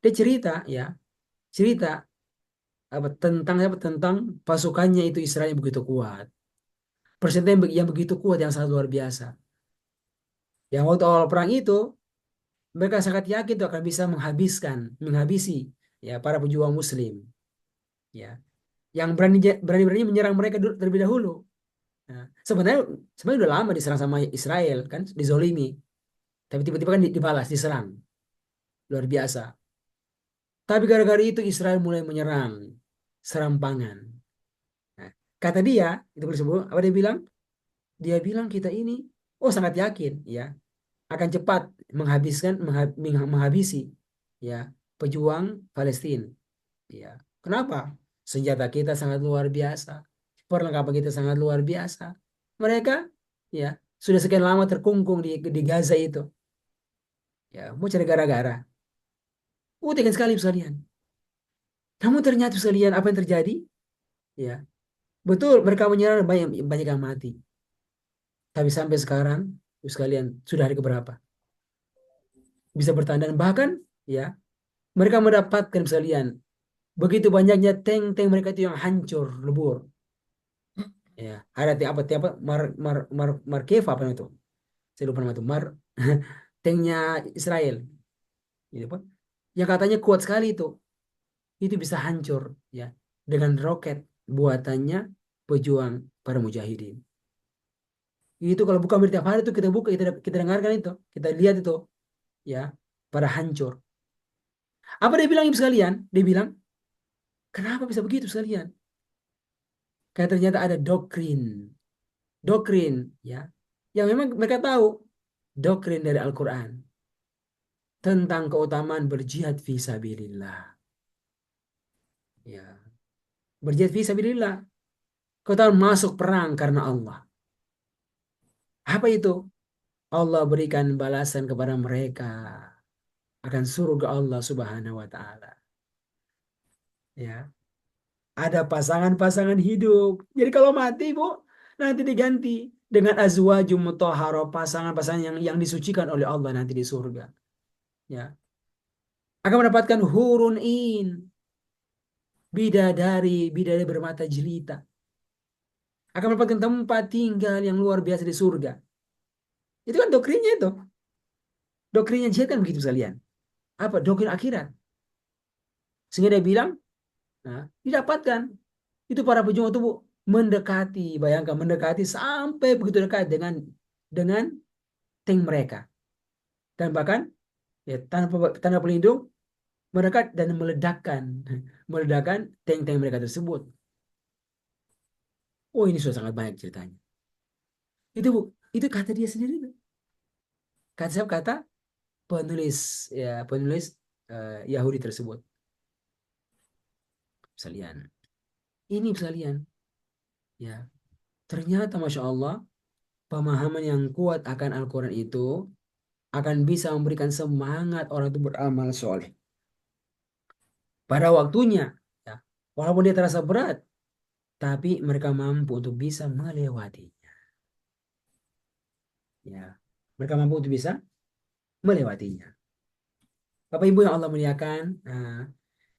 Dia cerita ya, cerita tentang pasukannya itu Israel yang begitu kuat. Persentasenya yang begitu kuat, yang sangat luar biasa. Yang waktu awal perang itu mereka sangat yakin itu akan bisa menghabisi ya para pejuang Muslim. Ya. Yang berani menyerang mereka terlebih dahulu. Nah, sebenarnya udah lama diserang sama Israel kan, dizolimi. Tapi tiba-tiba kan dibalas, diserang. Luar biasa. Tapi gara-gara itu Israel mulai menyerang serampangan. Nah, kata dia, itu disebut apa dia bilang? Dia bilang kita ini sangat yakin ya akan cepat menghabisi ya pejuang Palestina. Ya. Kenapa? Senjata kita sangat luar biasa. Perlengkapan kita sangat luar biasa. Mereka ya sudah sekian lama terkungkung di Gaza itu. Ya, mau cari gara-gara. Tekan sekali sekalian. Namun ternyata sekalian apa yang terjadi? Ya, betul mereka menyerang banyak yang mati. Tapi sampai sekarang sekalian sudah hari keberapa? bisa bertahan dan bahkan ya mereka mendapatkan sekalian begitu banyaknya tank-tank mereka itu yang hancur lebur. Ya, ada apa tiap Markeva apa itu? Saya lupa nama itu. Tanknya Israel, gitu Pak. Yang katanya kuat sekali itu bisa hancur ya dengan roket buatannya pejuang para mujahidin. Itu kalau buka berita tiap hari itu kita buka kita dengarkan itu, kita lihat itu ya pada hancur. Apa dia bilang ibu sekalian? Dia bilang, kenapa bisa begitu sekalian? Kayak ternyata ada doktrin ya yang memang mereka tahu doktrin dari Al-Quran tentang keutamaan berjihad fi sabilillah ya, berjihad fi sabilillah, keutamaan masuk perang karena Allah. Apa itu? Allah berikan balasan kepada mereka akan surga Allah Subhanahu wa taala ya. Ada pasangan-pasangan hidup, jadi kalau mati Bu nanti diganti dengan azwajum mutahharah, pasangan-pasangan yang disucikan oleh Allah nanti di surga ya, akan mendapatkan hurun in, bidadari bermata jelita, akan mendapatkan tempat tinggal yang luar biasa di surga. Itu kan doktrinnya itu. Doktrinnya jihad kan begitu sekalian. Apa? Doktrin akhirat. Sehingga dia bilang, nah, didapatkan. Itu para pejuang itu Bu, mendekati, bayangkan mendekati sampai begitu dekat dengan tank mereka. Dan bahkan ya tanpa pelindung mendekat dan meledakkan tank-tank mereka tersebut. Oh, ini sudah sangat banyak ceritanya. Itu Bu, itu kata dia sendiri itu. Kata siapa? Kata penulis Yahudi tersebut. Sekalian. Ini sekalian. Ya. Ternyata Masya Allah pemahaman yang kuat akan Al-Quran itu akan bisa memberikan semangat orang itu beramal soleh. Pada waktunya, ya, walaupun dia terasa berat, tapi mereka mampu untuk bisa melewatinya. Ya. Mereka mampu untuk bisa melewatinya. Bapak Ibu yang Allah muliakan, nah,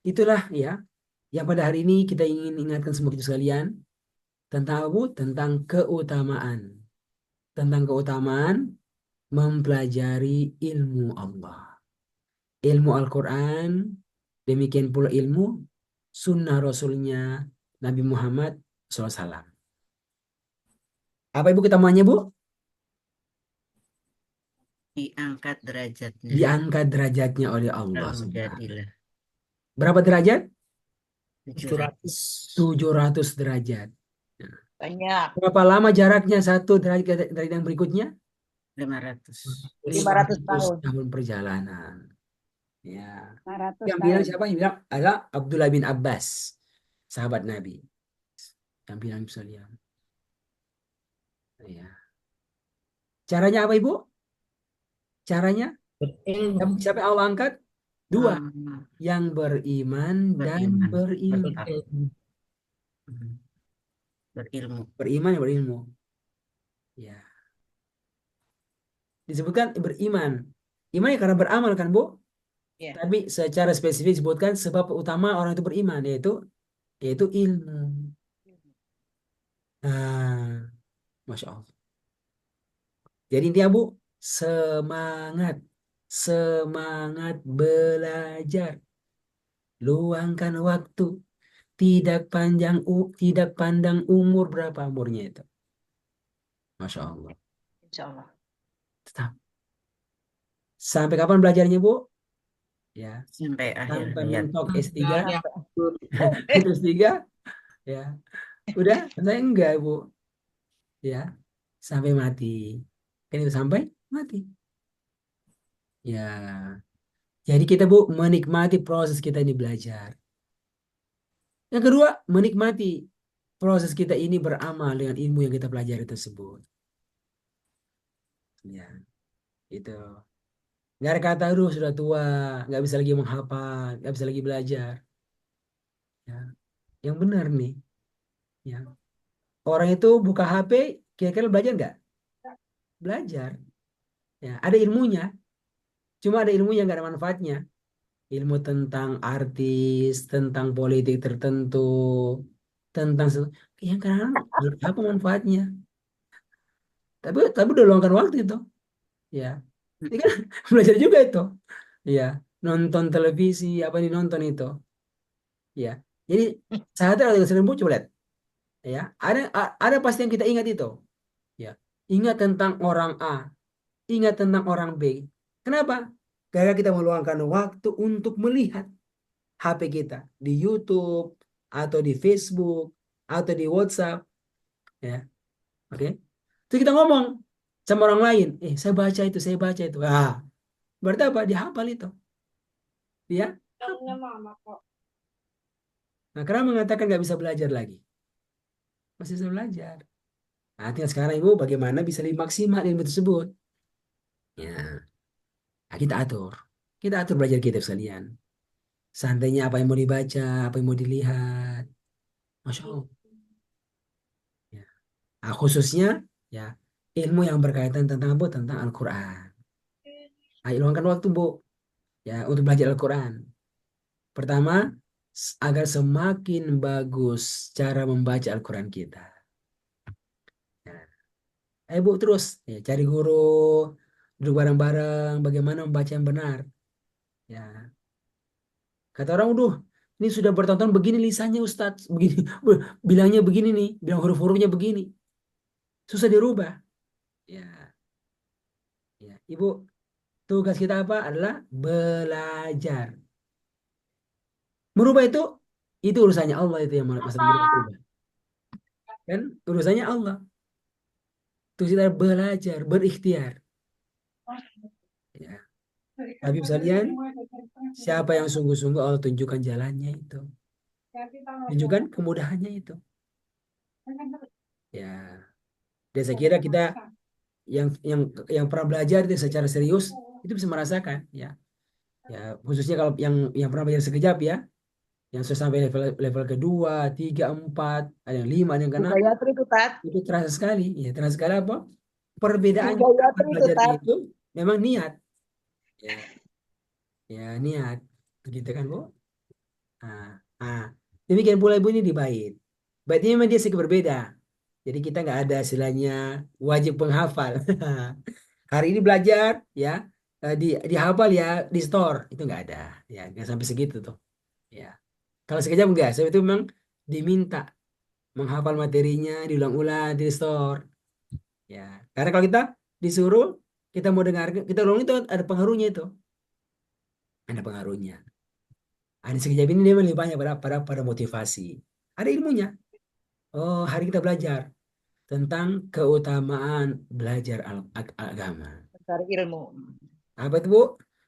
itulah ya yang pada hari ini kita ingin ingatkan semua kita sekalian tentang apa? Tentang keutamaan mempelajari ilmu Allah, ilmu Al-Quran, demikian pula ilmu sunnah Rasulnya Nabi Muhammad SAW. Apa Ibu keutamaannya Bu? Diangkat derajatnya. Diangkat derajatnya oleh Allah Kalau Subhanahu. jadilah Berapa derajat? 700. 700 derajat. Banyak. Berapa lama jaraknya satu derajat dari yang berikutnya? 500. 500 tahun. tahun perjalanan. Ya. 500 Yang bilang tahun. siapa? Yang bilang adalah Abdullah bin Abbas, sahabat Nabi. Yang bilang sekalian. Ya. Caranya apa Ibu? Caranya? Siapa yang Allah angkat? Dua. Yang beriman dan berilmu. Berilmu. Beriman dan berilmu. Ya. Disebutkan beriman. Iman ya karena beramal kan Bu? Ya. Tapi secara spesifik disebutkan sebab utama orang itu beriman yaitu ilmu. Nah, Masya Allah. Jadi intinya Bu, semangat belajar. Luangkan waktu, tidak pandang umur berapa umurnya itu. Masya Allah. Insya Allah. Tetap. Sampai kapan belajarnya Bu? Ya, Sampai akhir sampai hayat. mentok S3, Ya. S3, ya. Udah, saya enggak Bu. Ya, sampai mati. Kan itu sampai mati. Ya. Jadi kita Bu menikmati proses kita ini belajar. Yang kedua, menikmati proses kita ini beramal dengan ilmu yang kita pelajari tersebut. Ya, itu. Nggak ada kata, aduh sudah tua, nggak bisa lagi menghafal, nggak bisa lagi belajar. Ya. Yang benar nih, ya. Orang itu buka HP, kira-kira belajar nggak? Belajar. Ya, ada ilmunya. Cuma ada ilmu yang nggak ada manfaatnya. Ilmu tentang artis, tentang politik tertentu, tentang yang kadang apa manfaatnya? Tapi udah luangkan waktu itu, ya. Ini kan belajar juga itu, ya. Nonton televisi, apa nih nonton itu, ya. Jadi saatnya kalau seribu coba lihat, ya. Ada pasti yang kita ingat itu, ya. Ingat tentang orang A, ingat tentang orang B. Kenapa? Karena kita meluangkan waktu untuk melihat HP kita di YouTube atau di Facebook atau di WhatsApp, ya. Oke. Terus kita ngomong sama orang lain, saya baca itu, saya baca itu. Ah, berarti apa? Dia hafal itu. Dia hafal. Nah, karena mengatakan nggak bisa belajar lagi. Masih bisa belajar. Nah, tinggal sekarang ibu bagaimana bisa lebih maksimal ilmu tersebut. Ya, nah, kita atur. Kita atur belajar kita sekalian. Santainya apa yang mau dibaca, apa yang mau dilihat. Masya Allah. Ya. Nah, khususnya ya ilmu yang berkaitan tentang apa? Tentang Al-Quran. Ayo luangkan waktu Bu ya untuk belajar Al-Quran. Pertama, agar semakin bagus cara membaca Al-Quran kita. Ya. Ayo Bu terus ya, cari guru, duduk bareng-bareng, bagaimana membaca yang benar. Ya, kata orang, udah ini sudah bertonton begini lisannya Ustadz, begini, bilangnya begini nih, bilang huruf-hurufnya begini, susah dirubah. Ya, ya, Ibu, tugas kita apa? Adalah belajar. Merubah itu urusannya Allah itu yang masalah merubah. Kan urusannya Allah. Terus kita belajar, berikhtiar. Ya. Habib sekalian, siapa yang sungguh-sungguh Allah tunjukkan jalannya itu. Tunjukkan kemudahannya itu. Ya. Dan saya kira kita yang pernah belajar itu secara serius itu bisa merasakan ya. Ya, khususnya kalau yang pernah belajar sekejap ya, yang sudah sampai level kedua, tiga, empat, ada yang lima, ada yang keenam, Gayatri itu Tat. itu terasa sekali. Ya, terasa sekali apa? Perbedaannya Gayatri itu belajarnya Tat. itu memang niat. Ya, ya niat. Begitu kan, Bu? Ah, ah. Demikian pula ibu ini di bait. Bait ini memang dia sedikit berbeda. Jadi kita nggak ada istilahnya wajib penghafal. Hari ini belajar ya dihafal ya di store itu nggak ada. Ya nggak sampai segitu tuh. Ya kalau sekejap enggak. Saya itu memang diminta menghafal materinya diulang-ulang di store. Ya karena kalau kita disuruh kita mau dengar kita ulang itu ada pengaruhnya itu. Ada pengaruhnya. Ada sekejap ini dia lebih banyak pada motivasi. Ada ilmunya. Oh, hari kita belajar tentang keutamaan belajar agama. Cari ilmu. Apa itu, Bu?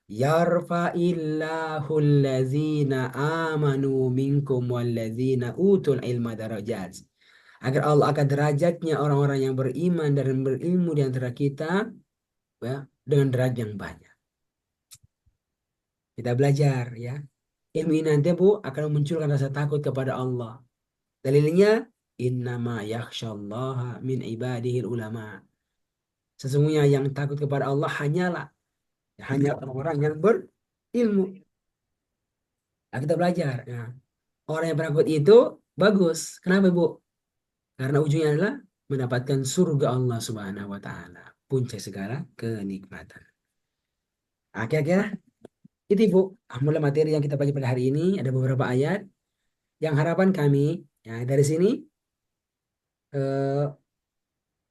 Yarfa'illahu allazina amanu minkum wallazina utul ilma darajat. Agar Allah akan derajatnya orang-orang yang beriman dan berilmu di antara kita ya, dengan derajat yang banyak. Kita belajar ya. Ilmu ini nanti Bu akan memunculkan rasa takut kepada Allah. Dalilnya innama yakhsyallaha min ibadihil ulama. Sesungguhnya yang takut kepada Allah hanya orang-orang yang berilmu. Nah, kita belajar. Nah, orang yang penakut itu bagus. Kenapa, Bu? Karena ujungnya adalah mendapatkan surga Allah Subhanahu wa taala, puncak segala kenikmatan. Akhir-akhir itu, Bu, mulai materi yang kita pelajari pada hari ini ada beberapa ayat yang harapan kami ya dari sini eh,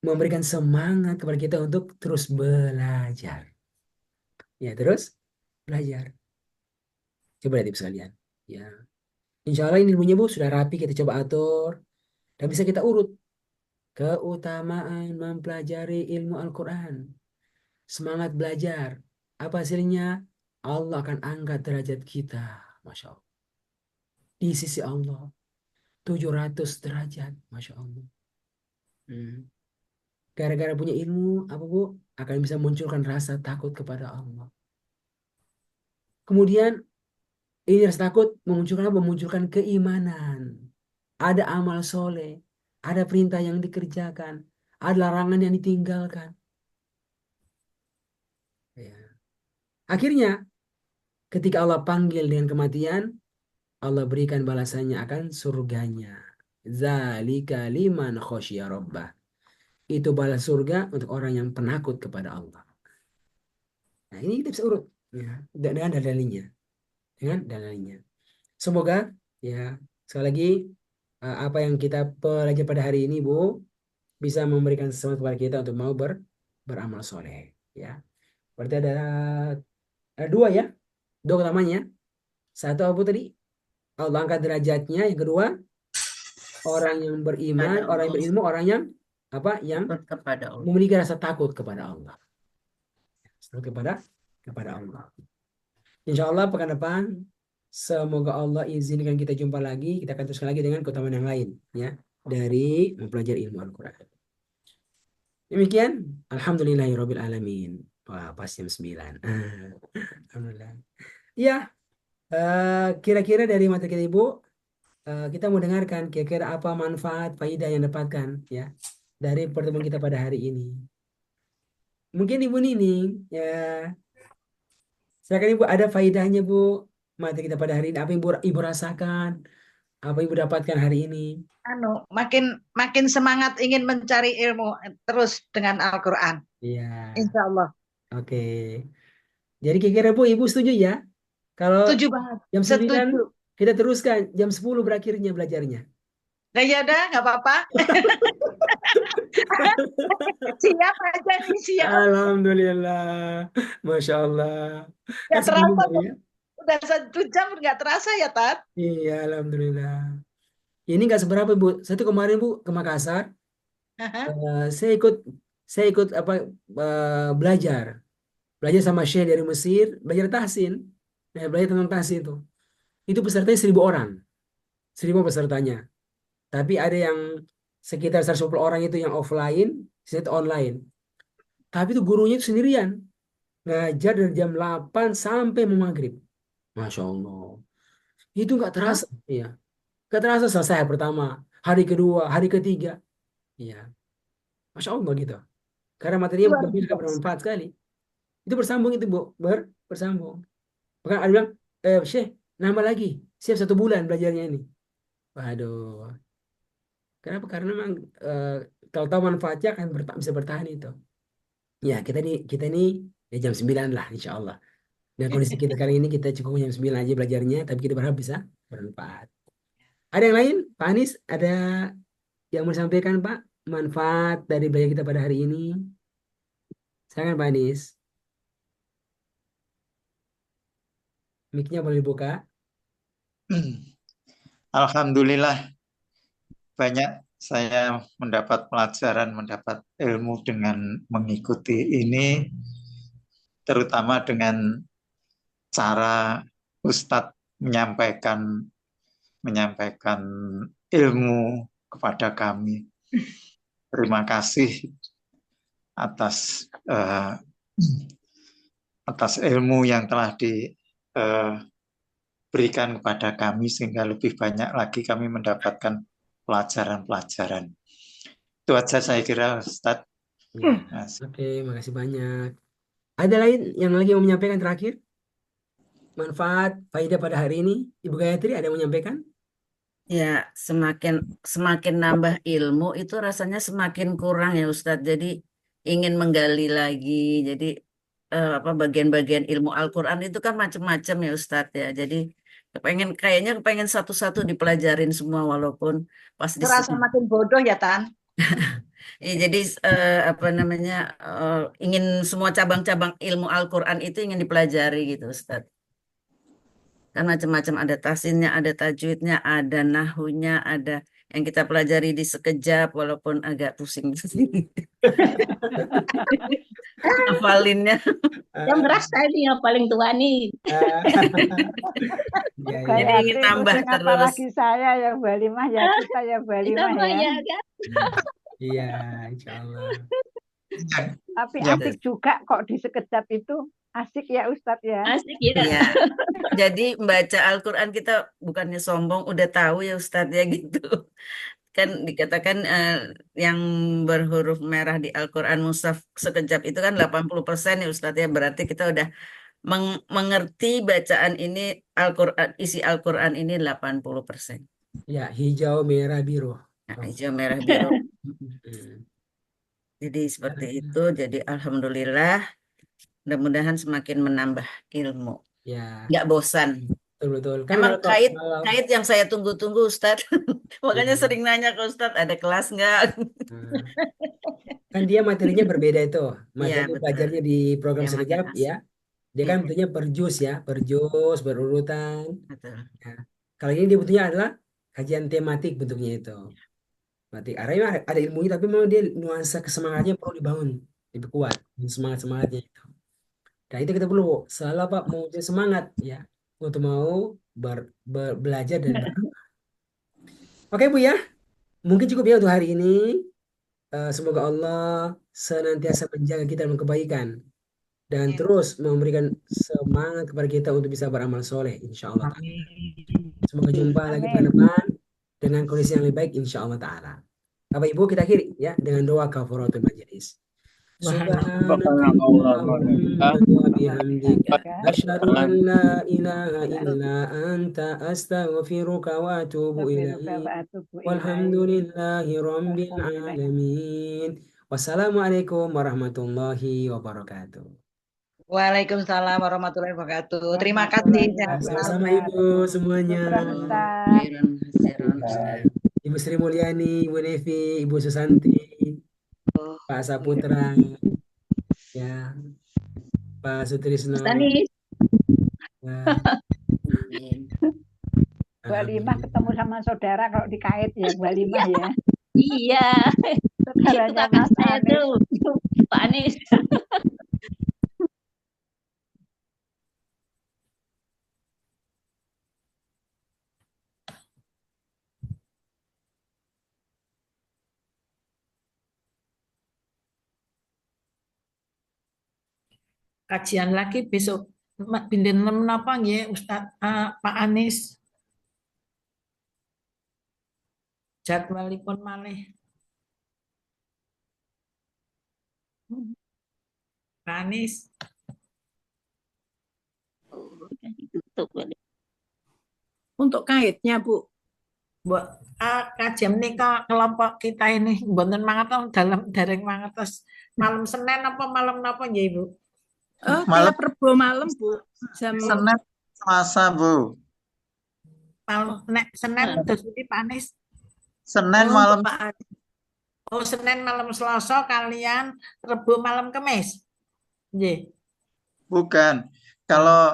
memberikan semangat kepada kita untuk terus belajar. Ya, terus belajar. Coba lihat Ibu sekalian. Ya. Insya Allah ini ilmunya Bu sudah rapi kita coba atur dan bisa kita urut. Keutamaan mempelajari ilmu Al-Quran. Semangat belajar. Apa hasilnya? Allah akan angkat derajat kita. Masya Allah. Di sisi Allah. 700 derajat. Masya Allah. Gara-gara punya ilmu, apa Bu? Akan bisa munculkan rasa takut kepada Allah. Kemudian, ini rasa takut memunculkan apa? Memunculkan keimanan. Ada amal soleh. Ada perintah yang dikerjakan. Ada larangan yang ditinggalkan. Ya. Akhirnya ketika Allah panggil dengan kematian, Allah berikan balasannya akan surganya. Zalika liman khosya rabbah. Itu balas surga untuk orang yang penakut kepada Allah. Nah, ini kita bisa urut ya, dengan dalilnya, dengan dalilnya. Semoga ya sekali lagi apa yang kita pelajari pada hari ini, Bu, bisa memberikan semangat kepada kita untuk mau beramal soleh. Ya, berarti ada dua ya, dua utamanya. Satu apa tadi? Allah angkat derajatnya. Yang kedua, orang yang beriman, Kepada orang yang Allah, berilmu, orang yang apa? Yang takut kepada Allah. memiliki rasa takut kepada Allah. Takut kepada Allah. Insya Allah pekan depan, semoga Allah izinkan kita jumpa lagi. Kita akan teruskan lagi dengan keutamaan yang lain, ya, dari mempelajari ilmu Al-Quran. Demikian, alhamdulillahirabbil alamin. Wah, pas jam 9. Alhamdulillah. Ya, kira-kira dari materi kita Ibu, kita mau dengarkan kira-kira apa manfaat faidah yang dapatkan ya dari pertemuan kita pada hari ini. Mungkin Ibu Nining ya, silakan Ibu, ada faidahnya Bu materi kita pada hari ini. Apa yang Ibu rasakan? Apa yang Ibu dapatkan hari ini? Makin semangat ingin mencari ilmu terus dengan Al-Quran. Iya. Insya Allah. Oke. Jadi kira-kira Bu, Ibu setuju ya? Kalau Setuju banget. jam 9 Setuju. kita teruskan, jam 10 berakhirnya belajarnya. Nah, ya udah, nggak apa-apa. Siap aja nih, siap. Alhamdulillah. Masya Allah. Nggak Kan 10 terasa, ya? udah 1 jam nggak terasa ya, Tat? Iya, Alhamdulillah. Ini nggak seberapa Bu. Satu kemarin Bu ke Makassar, Aha. saya ikut apa belajar sama Syekh dari Mesir, belajar tahsin. Nah, belajar tentang tahsin itu. Itu pesertanya 1.000 orang, 1.000 pesertanya. Tapi ada yang sekitar 110 orang itu yang offline, sisa itu online. Tapi itu gurunya itu sendirian, ngajar dari jam 8 sampai mau maghrib. Masya Allah. Itu nggak terasa, ya. Nggak terasa selesai hari pertama, hari kedua, hari ketiga. Iya, Masya Allah gitu. Karena materinya Luar berbeda, biasa. bermanfaat sekali. Itu bersambung itu Bu, bersambung. Bahkan ada bilang, Syekh, nambah lagi, siap 1 bulan belajarnya ini. Waduh, kenapa? Karena memang kalau tahu manfaatnya akan bisa bertahan itu. Ya, kita ini ya jam 9 lah, insya Allah. Dan kondisi kita kali ini kita cukup jam 9 aja belajarnya, tapi kita berharap bisa bermanfaat. Ada yang lain? Pak Anies, ada yang mau disampaikan Pak? Manfaat dari belajar kita pada hari ini? Silakan Pak Anies. Mic-nya boleh dibuka. Alhamdulillah, banyak saya mendapat pelajaran, mendapat ilmu dengan mengikuti ini, terutama dengan cara Ustadz menyampaikan ilmu kepada kami. Terima kasih atas ilmu yang telah diberikan kepada kami, sehingga lebih banyak lagi kami mendapatkan pelajaran-pelajaran. Itu aja saya kira, Ustadz. Oke, makasih banyak. Ada lain yang lagi mau menyampaikan terakhir? Manfaat, faidah pada hari ini? Ibu Gayatri ada yang mau menyampaikan? Ya, semakin nambah ilmu itu rasanya semakin kurang ya Ustadz. Jadi ingin menggali lagi. Jadi apa bagian-bagian ilmu Al-Quran itu kan macam-macam ya Ustadz ya. Jadi kayaknya kepengen satu-satu dipelajarin semua walaupun pas di Terasa makin bodoh ya, Tan? ya, jadi apa namanya ingin semua cabang-cabang ilmu Al-Quran itu ingin dipelajari gitu Ustadz. Kan macam-macam, ada tahsinnya, ada tajwidnya, ada nahunya, ada yang kita pelajari di sekejap walaupun agak pusing. Hafalinnya. Yang merasa ini yang paling tua nih. Ya, Jadi ya. ingin tambah pusing terus. apalagi saya yang balimah ya, kita ya balimah Sama ya. ya kan? Iya, insya Allah. Tapi Ya. asik juga kok di sekejap itu. Asik ya Ustadz ya. Asik ya. Iya. Jadi membaca Al-Quran kita bukannya sombong, udah tahu ya Ustadz ya gitu. Kan dikatakan yang berhuruf merah di Al-Quran mushaf sekejap itu kan 80% ya Ustadz ya. Berarti kita udah mengerti bacaan ini Al-Quran, isi Al-Quran ini 80%. Ya, hijau, merah, biru. Nah, hijau, merah, biru. Hmm. Jadi seperti itu. Jadi alhamdulillah, mudah-mudahan semakin menambah ilmu. Ya, Nggak bosan. betul-betul. Kan Emang kalau kait yang saya tunggu-tunggu Ustadz. Makanya Iya. sering nanya ke Ustadz, ada kelas nggak? Nah, kan dia materinya berbeda itu. Iya, Materi betul. belajarnya di program Yang mana Sergap ya. Dia kan Iya, butuhnya per juz ya, per juz, berurutan. betul. Nah, kalau ini dia butuhnya adalah kajian tematik bentuknya itu. Berarti arahnya ada ilmunya, tapi memang dia nuansa kesemangatnya perlu dibangun, lebih kuat, semangat-semangatnya itu. Nah itu kita perlu selalu apa mau semangat ya untuk mau belajar dan Oke Bu ya, mungkin cukup ya untuk hari ini. Semoga Allah senantiasa menjaga kita dalam kebaikan dan terus memberikan semangat kepada kita untuk bisa beramal soleh, insya Allah Ta'ala. Semoga jumpa lagi pekan Amin. depan dengan kondisi yang lebih baik, insya Allah Ta'ala. Bapak Ibu kita akhiri ya dengan doa kafaratul majelis. Subhanakallahumma wa bihamdik asyhadu an la ilaha illa anta astaghfiruka wa atubu Astaghfiruka ilaik. wa atubu ilaik. Walhamdulillahi rabbil Alhamdulillah. alamin. Wassalamualaikum warahmatullahi wabarakatuh. Waalaikumsalam warahmatullahi wabarakatuh. Terima kasih. Warahmatullahi Sehat selalu. Sama-sama Ibu wabarakatuh. semuanya. Syukran Ustaz. Khairan, khairan, Ustadz. Ibu Sri Mulyani, Ibu Nevi, Ibu Susanti, Pak Saputra, ya, Pak Sutrisno, Ustanis, ya, Amin. Walimah alhamdulillah. ketemu sama saudara kalau dikait ya, walimah ya. iya, itu Saudaranya kakak Mas saya Anis. tuh, Pak Anies. Kajian lagi besok binden menapa nggih Ustaz Pak Anies jadwalipun malih Pak Anies Oh, udah ditutup kali. Untuk kaitnya, Bu. buat kajian menika kelompok kita ini mboten mangertos dalam dereng mangertos malam Senin apa malam napa nggih Ibu? Malam Tiap Rebo malam, Bu. Jam Senin Selasa, Bu. Malam Senin Nah, terus ini Pak Anies. Senin untuk malam Pak Anies. Oh, Senin malam Selasa kalian Rebo malam Kamis. Nggih. bukan. Kalau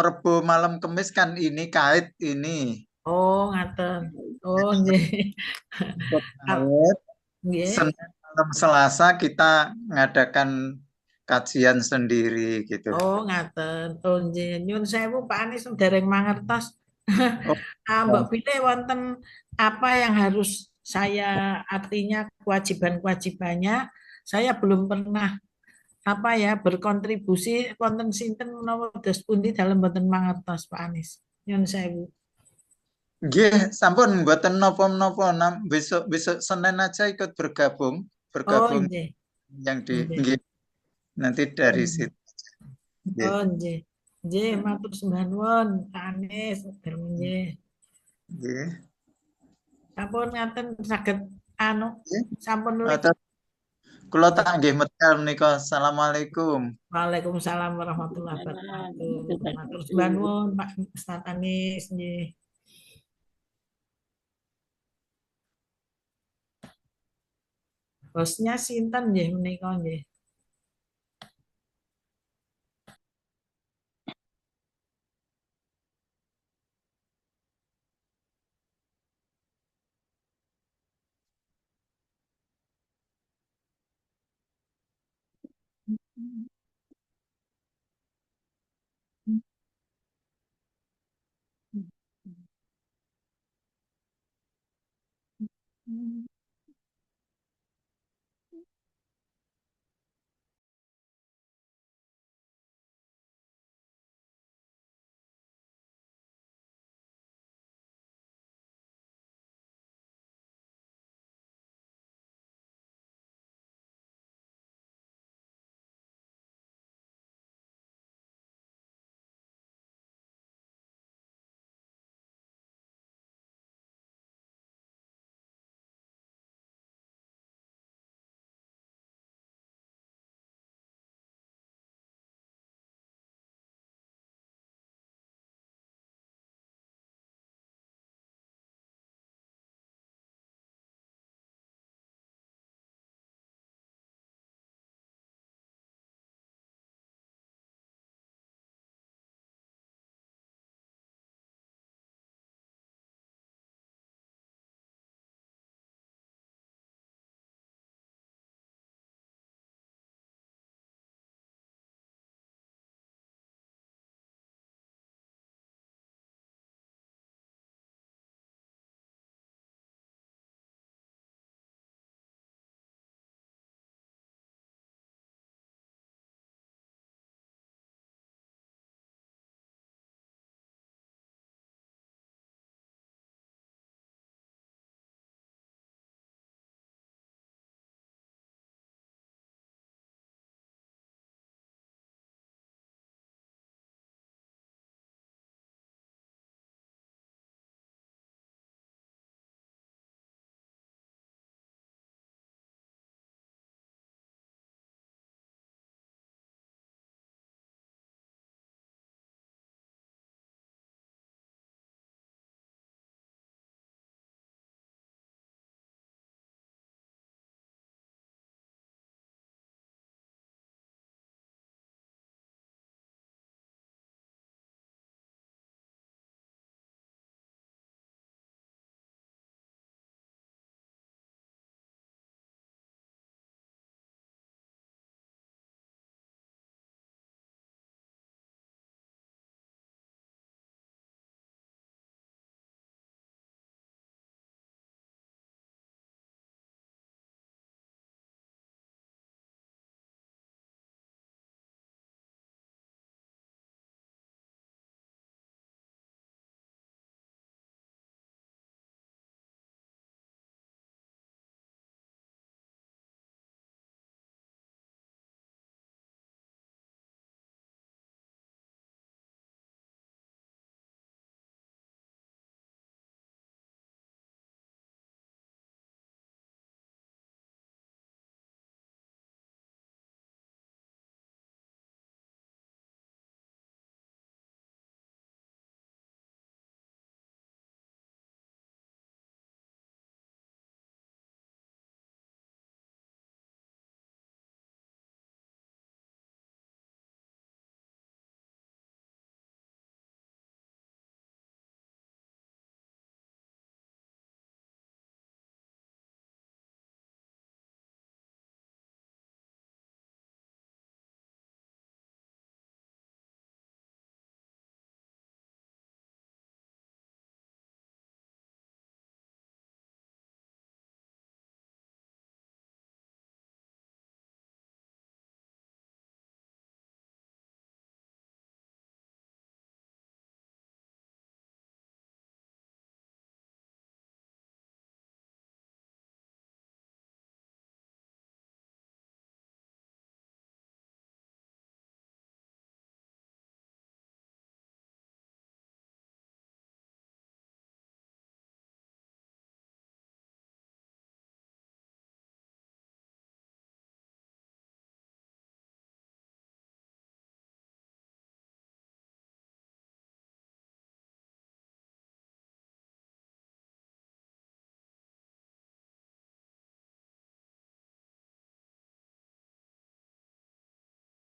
Rebo malam Kamis kan ini kait ini. Oh, ngaten. Oh, nggih. Untuk kait, Nggih. Senin malam Selasa kita ngadakan kajian sendiri gitu. Oh, ngaten. Oh, nggih. Nyun sewu Pak Anies dereng mangertos. Oh, Mbak pilih wonten apa yang harus saya artinya kewajiban-kewajibannya saya belum pernah apa ya berkontribusi wonten sinten menawa dos pundi dalam boten mangertos Pak Anies. Nyun sewu. nggih, sampun mboten napa-napa. Besok Senin aja ikut Oh, bergabung nggih. yang di Nggih. nggih. Nanti dari situ. Nggih. Oh, nggih. Nggih, matur sembah nuwun Pak Anies. Nggih. Nggih. Sampun ngaten saged anu Nggih. sampun Matur. Kula tak nggih medal menika. Assalamualaikum. Waalaikumsalam warahmatullahi wabarakatuh. Matur sembah nuwun Pak Ustaz Anies nggih. Bosnya sinten nggih menika nggih.